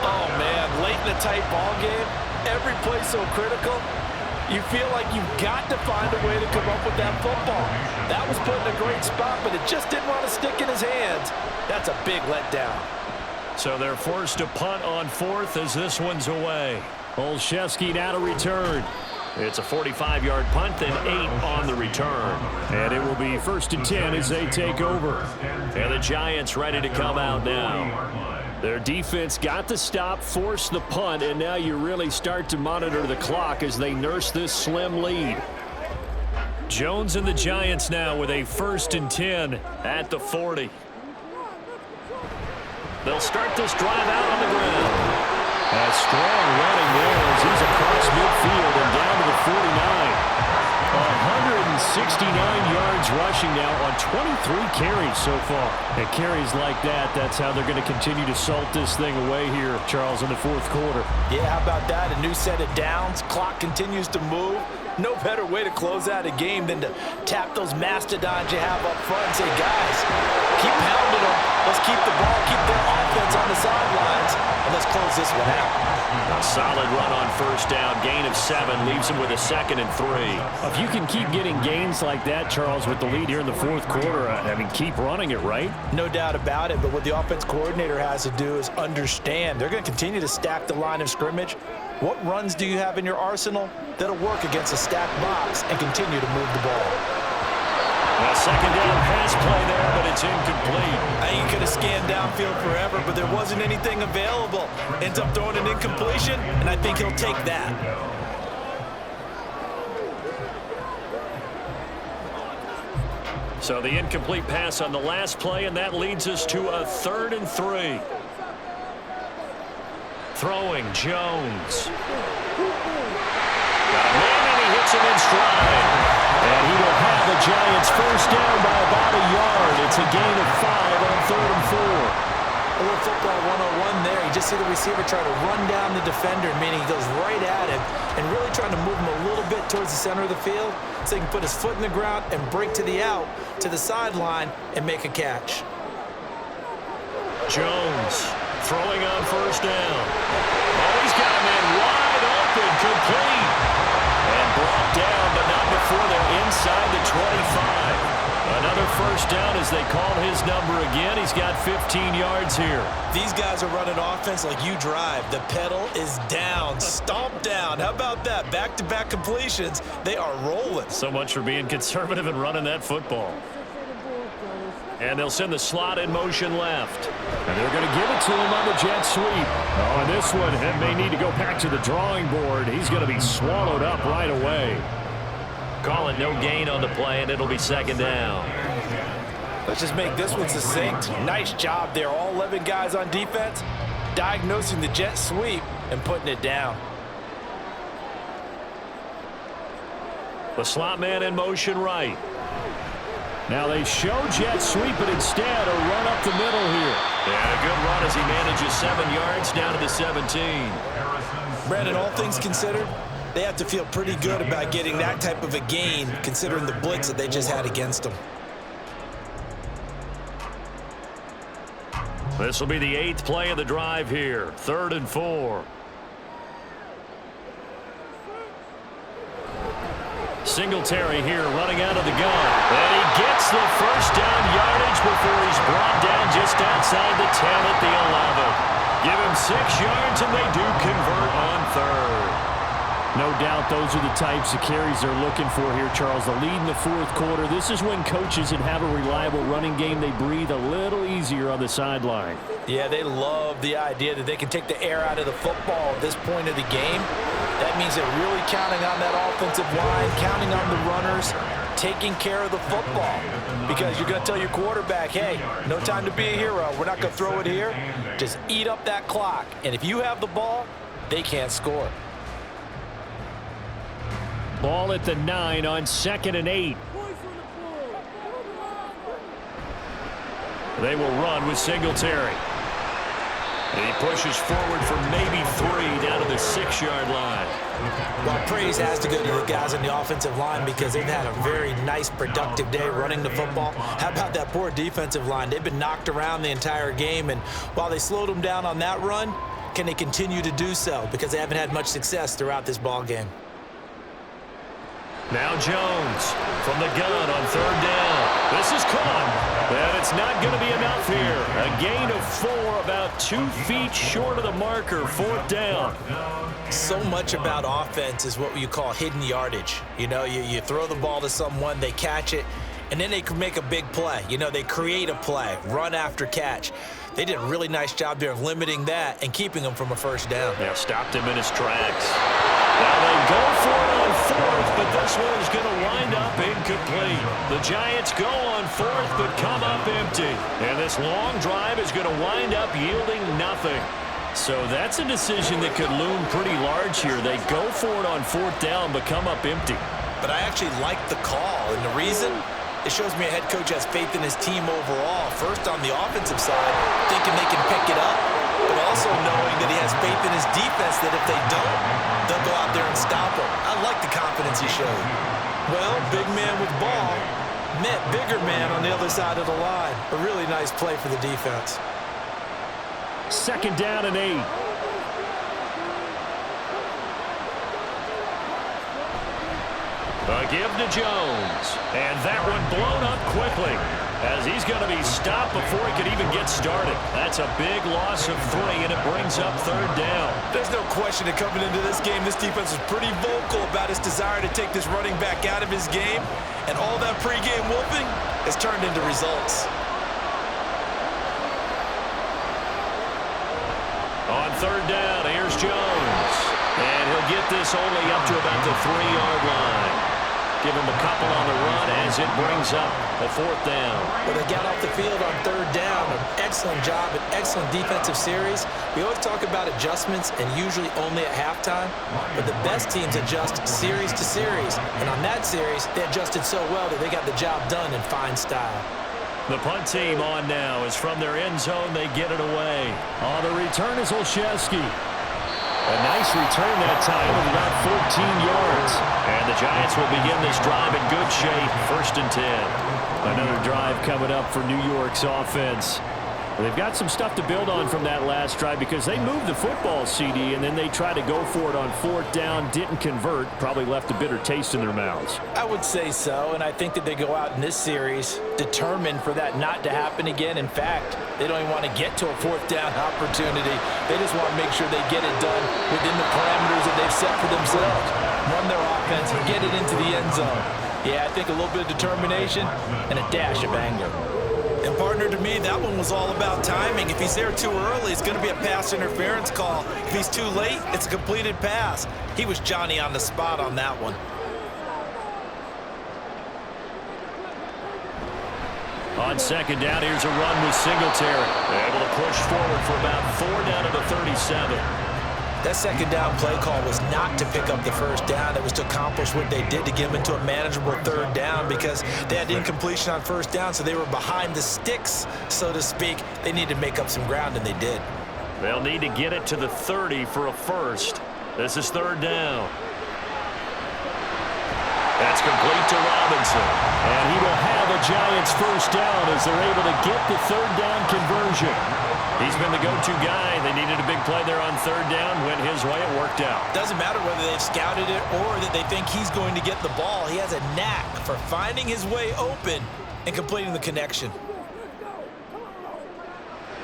Oh, man, late in a tight ball game, every play so critical. You feel like you've got to find a way to come up with that football. That was put in a great spot, but it just didn't want to stick in his hands. That's a big letdown.
So they're forced to punt on 4th as this one's away. Olszewski now to return. It's a 45-yard punt, then 8 on the return. And it will be 1st and 10 as they take over. And the Giants ready to come out now. Their defense got the stop, forced the punt, and now you really start to monitor the clock as they nurse this slim lead. Jones and the Giants now with a 1st and 10 at the 40. They'll start this drive out on the ground. A strong running there as he's across midfield and down to the 49. 169 yards rushing now on 23 carries so far. And carries like that, that's how they're going to continue to salt this thing away here, Charles, in the 4th quarter.
Yeah, how about that? A new set of downs. Clock continues to move. No better way to close out a game than to tap those mastodons you have up front and say, guys, keep pounding them. Let's keep the ball, keep their offense on the sidelines, and let's close this one out.
A solid run on 1st down. Gain of 7 leaves him with a 2nd and 3. If you can keep getting gains like that, Charles, with the lead here in the 4th quarter, I mean, keep running it, right?
No doubt about it, but what the offense coordinator has to do is understand. They're going to continue to stack the line of scrimmage. What runs do you have in your arsenal that'll work against a stacked box and continue to move the ball?
A 2nd down pass play there, but it's incomplete.
You could have scanned downfield forever, but there wasn't anything available. Ends up throwing an incompletion, and I think he'll take that.
So the incomplete pass on the last play, and that leads us to a 3rd and 3. Throwing, Jones. Got a man, and he hits him in stride. And he will have the Giants 1st down by about a yard. It's a gain of 5 on 3rd and 4.
A little football 101 there. You just see the receiver try to run down the defender, meaning he goes right at him and really trying to move him a little bit towards the center of the field so he can put his foot in the ground and break to the out, to the sideline, and make a catch.
Jones throwing on 1st down. Oh, he's got a man wide open, complete. And brought down, but not before they're inside the 25. Another 1st down as they call his number again. He's got 15 yards here.
These guys are running offense like you drive. The pedal is down, stomp down. How about that? Back-to-back completions. They are rolling.
So much for being conservative and running that football. And they'll send the slot in motion left. And they're going to give it to him on the jet sweep. Oh, and this one may need to go back to the drawing board. He's going to be swallowed up right away. Call it no gain on the play, and it'll be 2nd down.
Let's just make this one succinct. Nice job there. All 11 guys on defense diagnosing the jet sweep and putting it down.
The slot man in motion right. Now they show jet sweep, but instead a run up the middle here. And a good run as he manages 7 yards down to the 17.
Brandon, all things considered, they have to feel pretty good about getting that type of a gain, considering the blitz that they just had against them.
This will be the 8th play of the drive here. 3rd and 4. Singletary here running out of the gun. And he gets the 1st down yardage before he's brought down just outside the 10 at the 11. Give him 6 yards, and they do convert on third.
No doubt those are the types of carries they're looking for here, Charles. The lead in the fourth quarter. This is when coaches that have a reliable running game, they breathe a little easier on the sideline.
Yeah, they love the idea that they can take the air out of the football at this point of the game. That means they're really counting on that offensive line, counting on the runners, taking care of the football. Because you're going to tell your quarterback, hey, no time to be a hero. We're not going to throw it here. Just eat up that clock. And if you have the ball, they can't score.
Ball at the 9 on 2nd and 8.
They will run with Singletary. And he pushes forward for maybe 3 down to the 6-yard line.
Well, praise has to go to the guys on the offensive line because they've had a very nice, productive day running the football. How about that poor defensive line? They've been knocked around the entire game, and while they slowed them down on that run, can they continue to do so? Because they haven't had much success throughout this ball game.
Now Jones from the gun on 3rd down. This is caught, and it's not going to be enough here. A gain of 4, about 2 feet short of the marker, 4th down.
So much about offense is what you call hidden yardage. You know, you throw the ball to someone, they catch it, and then they can make a big play. You know, they create a play, run after catch. They did a really nice job there of limiting that and keeping him from a 1st down.
Yeah, stopped him in his tracks. Now they go for it on 4th, but this one is going to wind up incomplete. The Giants go on 4th, but come up empty. And this long drive is going to wind up yielding nothing. So that's a decision that could loom pretty large here. They go for it on 4th down, but come up empty.
But I actually like the call, and the reason? It shows me a head coach has faith in his team overall. First on the offensive side, thinking they can pick it up, but also knowing that he has faith in his defense that if they don't, they'll go out there and stop him. I like the confidence he showed. Well, big man with ball met bigger man on the other side of the line. A really nice play for the defense.
2nd down and 8.
A give to Jones. And that one blown up quickly as he's going to be stopped before he could even get started. That's a big loss of 3, and it brings up 3rd down.
There's no question that coming into this game, this defense was pretty vocal about his desire to take this running back out of his game, and all that pregame whooping has turned into results.
On 3rd down, here's Jones. And he'll get this only up to about the 3-yard line. Give him a couple on the run as it brings up a 4th down.
Well, they got off the field on 3rd down. An excellent job, an excellent defensive series. We always talk about adjustments and usually only at halftime, but the best teams adjust series to series. And on that series, they adjusted so well that they got the job done in fine style.
The punt team on now is from their end zone. They get it away.
On the return is Olszewski. A nice return that time of about 14 yards.
And the Giants will begin this drive in good shape. 1st and 10.
Another drive coming up for New York's offense. They've got some stuff to build on from that last drive because they moved the football, CD, and then they tried to go for it on 4th down, didn't convert, probably left a bitter taste in their mouths.
I would say so, and I think that they go out in this series determined for that not to happen again. In fact, they don't even want to get to a 4th down opportunity. They just want to make sure they get it done within the parameters that they've set for themselves. Run their offense, get it into the end zone. Yeah, I think a little bit of determination and a dash of anger.
And partner, to me, that one was all about timing. If he's there too early, it's going to be a pass interference call. If he's too late, it's a completed pass. He was Johnny on the spot on that one.
On 2nd down, here's a run with Singletary. Able to push forward for about 4 down to the 37.
That 2nd down play call was not to pick up the 1st down. It was to accomplish what they did to get them into a manageable 3rd down because they had incompletion on 1st down, so they were behind the sticks, so to speak. They needed to make up some ground, and they did.
They'll need to get it to the 30 for a 1st. This is 3rd down. That's complete to Robinson.
And he will have a Giants 1st down as they're able to get the 3rd down conversion.
He's been the go-to guy. They needed a big play there on 3rd down. Went his way. It worked out.
Doesn't matter whether they've scouted it or that they think he's going to get the ball. He has a knack for finding his way open and completing the connection.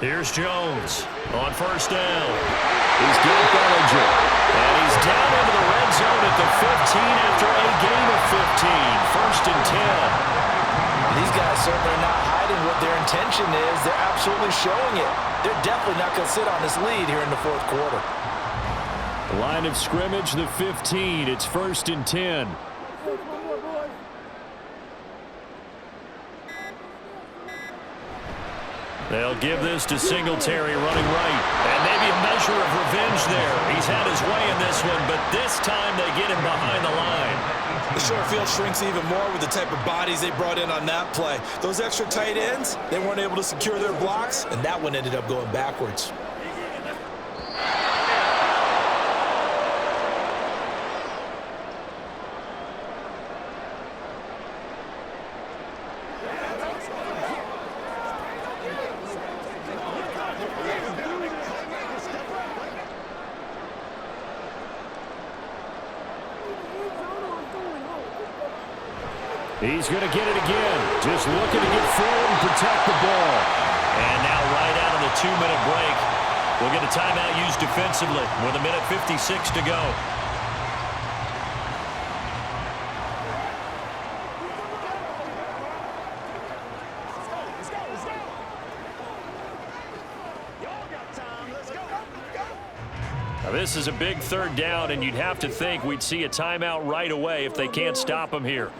Here's Jones on first down. He's got Bellinger. And he's down into the red zone at the 15 after a gain of 15. First and 10.
These guys certainly are not hiding what their intention is. They're absolutely showing it. They're definitely not going to sit on this lead here in the fourth quarter.
Line of scrimmage, the 15. It's first and 10. They'll give this to Singletary running right.
And maybe a measure of revenge there. He's had his way in this one, but this time they get him behind the line.
The short field shrinks even more with the type of bodies they brought in on that play. Those extra tight ends, they weren't able to secure their blocks, and that one ended up going backwards.
He's going to get it again. Just looking to get forward and protect the ball.
And now right out of the 2-minute break, we'll get a timeout used defensively with 1:56 to go. Now this is a big third down, and you'd have to think we'd see a timeout right away if they can't stop him here.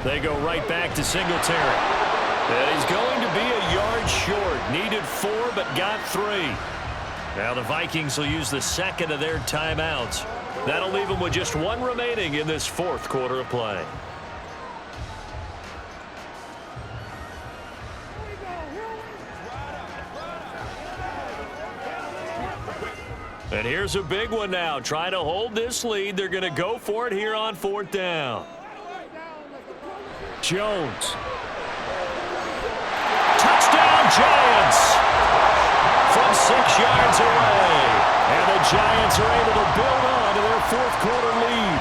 They go right back to Singletary. And he's going to be a yard short. Needed 4, but got 3. Now the Vikings will use the second of their timeouts. That'll leave them with just 1 remaining in this fourth quarter of play. And here's a big one now. Trying to hold this lead. They're going to go for it here on 4th down.
Jones.
Touchdown, Giants! From 6 yards away.
And the Giants are able to build on to their fourth quarter lead.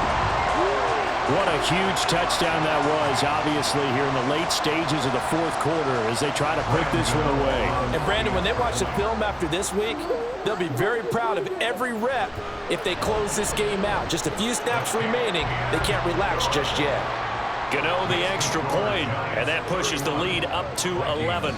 What a huge touchdown that was, obviously, here in the late stages of the fourth quarter as they try to put this one away.
And, Brandon, when they watch the film after this week, they'll be very proud of every rep if they close this game out. Just a few snaps remaining. They can't relax just yet.
Gano the extra point, and that pushes the lead up to 11.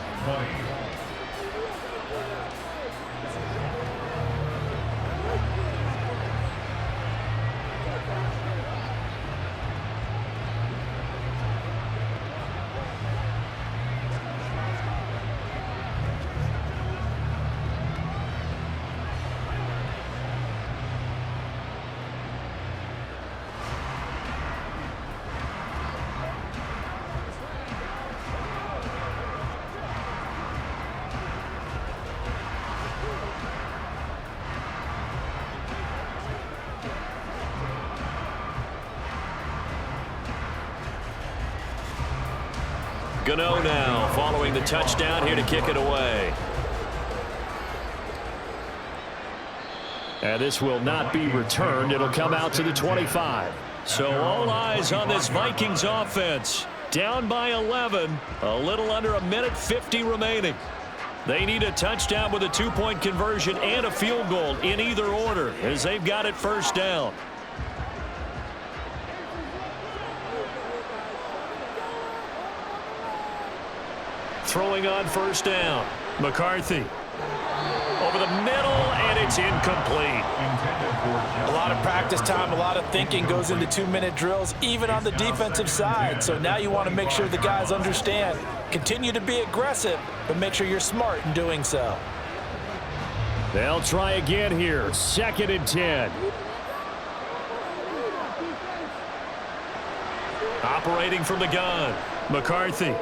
Gano now following the touchdown here to kick it away.
And this will not be returned. It'll come out to the 25.
So all eyes on this Vikings offense. Down by 11. A little under 1:50 remaining. They need a touchdown with a 2-point conversion and a field goal in either order as they've got it first down. Throwing on first down. McCarthy. Over the middle, and it's incomplete.
A lot of practice time, a lot of thinking goes into 2-minute drills, even on the defensive side. So now you want to make sure the guys understand. Continue to be aggressive, but make sure you're smart in doing so.
They'll try again here. 2nd and 10.
Operating from the gun. McCarthy.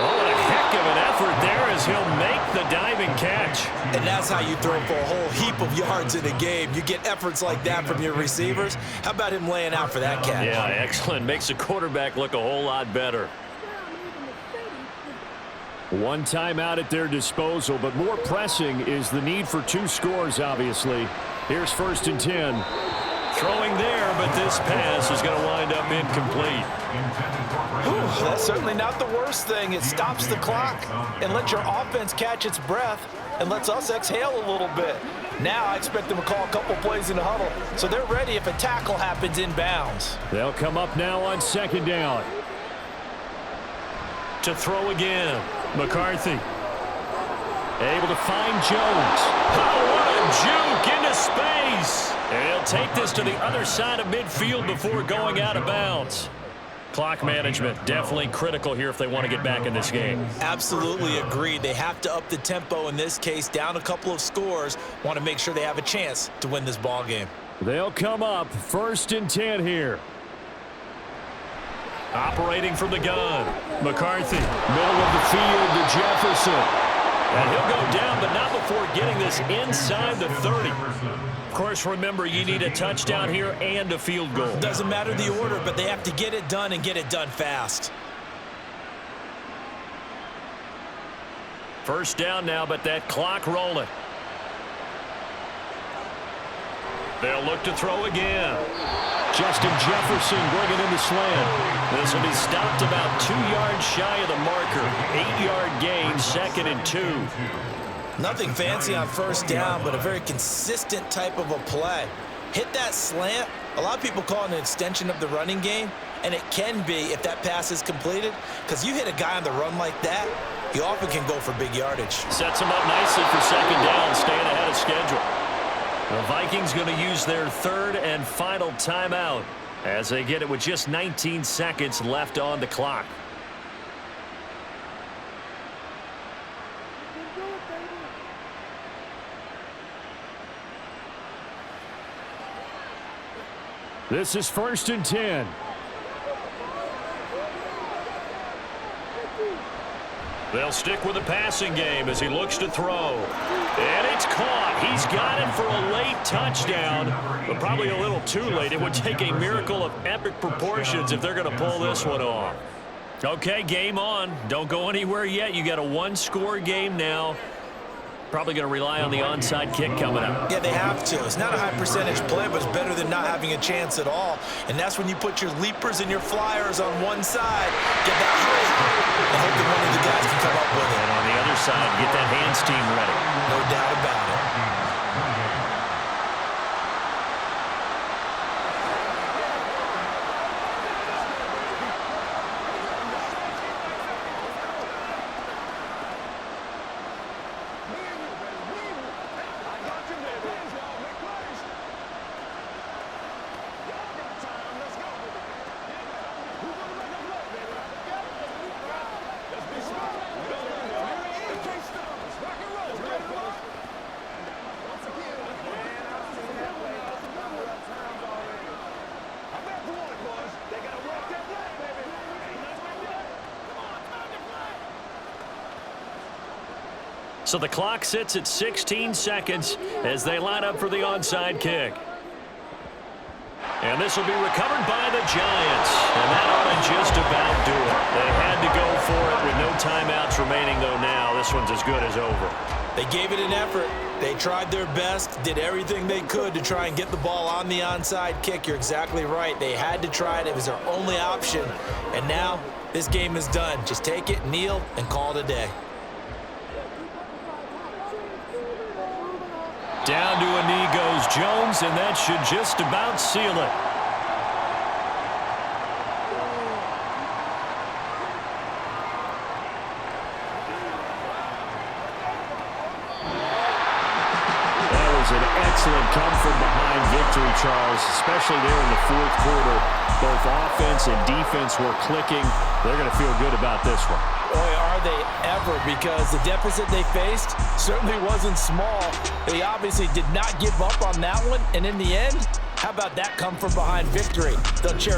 Oh, what a heck of an effort there as he'll make the diving catch.
And that's how you throw for a whole heap of yards in a game. You get efforts like that from your receivers. How about him laying out for that catch?
Yeah, excellent. Makes the quarterback look a whole lot better.
1 timeout at their disposal, but more pressing is the need for 2 scores, obviously. Here's 1st and 10.
Throwing there, but this pass is going to wind up incomplete.
Whew, that's certainly not the worst thing. It stops the clock and lets your offense catch its breath and lets us exhale a little bit. Now I expect them to call a couple plays in the huddle, so they're ready if a tackle happens inbounds.
They'll come up now on second down.
To throw again.
McCarthy able to find Jones.
Oh, what a juke into space. And he'll take this to the other side of midfield before going out of bounds. Clock management definitely critical here if they want to get back in this game.
Absolutely agreed. They have to up the tempo in this case, down a couple of scores. Want to make sure they have a chance to win this ball game.
They'll come up 1st and 10 here.
Operating from the gun.
McCarthy, middle of the field to Jefferson.
And he'll go down, but not before getting this inside the 30. Of course, remember, you need a touchdown here and a field goal.
Doesn't matter the order, but they have to get it done and get it done fast.
First down now, but that clock rolling. They'll look to throw again.
Justin Jefferson bringing in the slant.
This will be stopped about 2 yards shy of the marker. 8-yard gain, 2nd and 2.
Nothing fancy on first down, but a very consistent type of a play. Hit that slant. A lot of people call it an extension of the running game, and it can be if that pass is completed, because you hit a guy on the run like that, you often can go for big yardage.
Sets him up nicely for second down, staying ahead of schedule. The Vikings going to use their 3rd and final timeout as they get it with just 19 seconds left on the clock.
This is 1st and 10.
They'll stick with the passing game as he looks to throw. And it's caught. He's got it for a late touchdown, but probably a little too late. It would take a miracle of epic proportions if they're going to pull this one off. Okay, game on. Don't go anywhere yet. You got a 1-score game now. Probably going to rely on the onside kick coming up.
Yeah, they have to. It's not a high percentage play, but it's better than not having a chance at all. And that's when you put your leapers and your flyers on one side, get that height, and hope that one of the guys can come up with it.
And on the other side, get that hands team ready.
No doubt about it.
So the clock sits at 16 seconds as they line up for the onside kick. And this will be recovered by the Giants. And that ought to just about do it. They had to go for it with no timeouts remaining, though now this one's as good as over.
They gave it an effort. They tried their best, did everything they could to try and get the ball on the onside kick. You're exactly right. They had to try it. It was their only option. And now this game is done. Just take it, kneel, and call it a day.
Down to a knee goes Jones, and that should just about seal it.
That was an excellent come-from-behind victory, Charles, especially there in the 4th quarter. Both offense and defense were clicking. They're going to feel good about this one.
Boy, are they ever, because the deficit they faced certainly wasn't small. They obviously did not give up on that one, and in the end, how about that come-from-behind victory? They'll cherish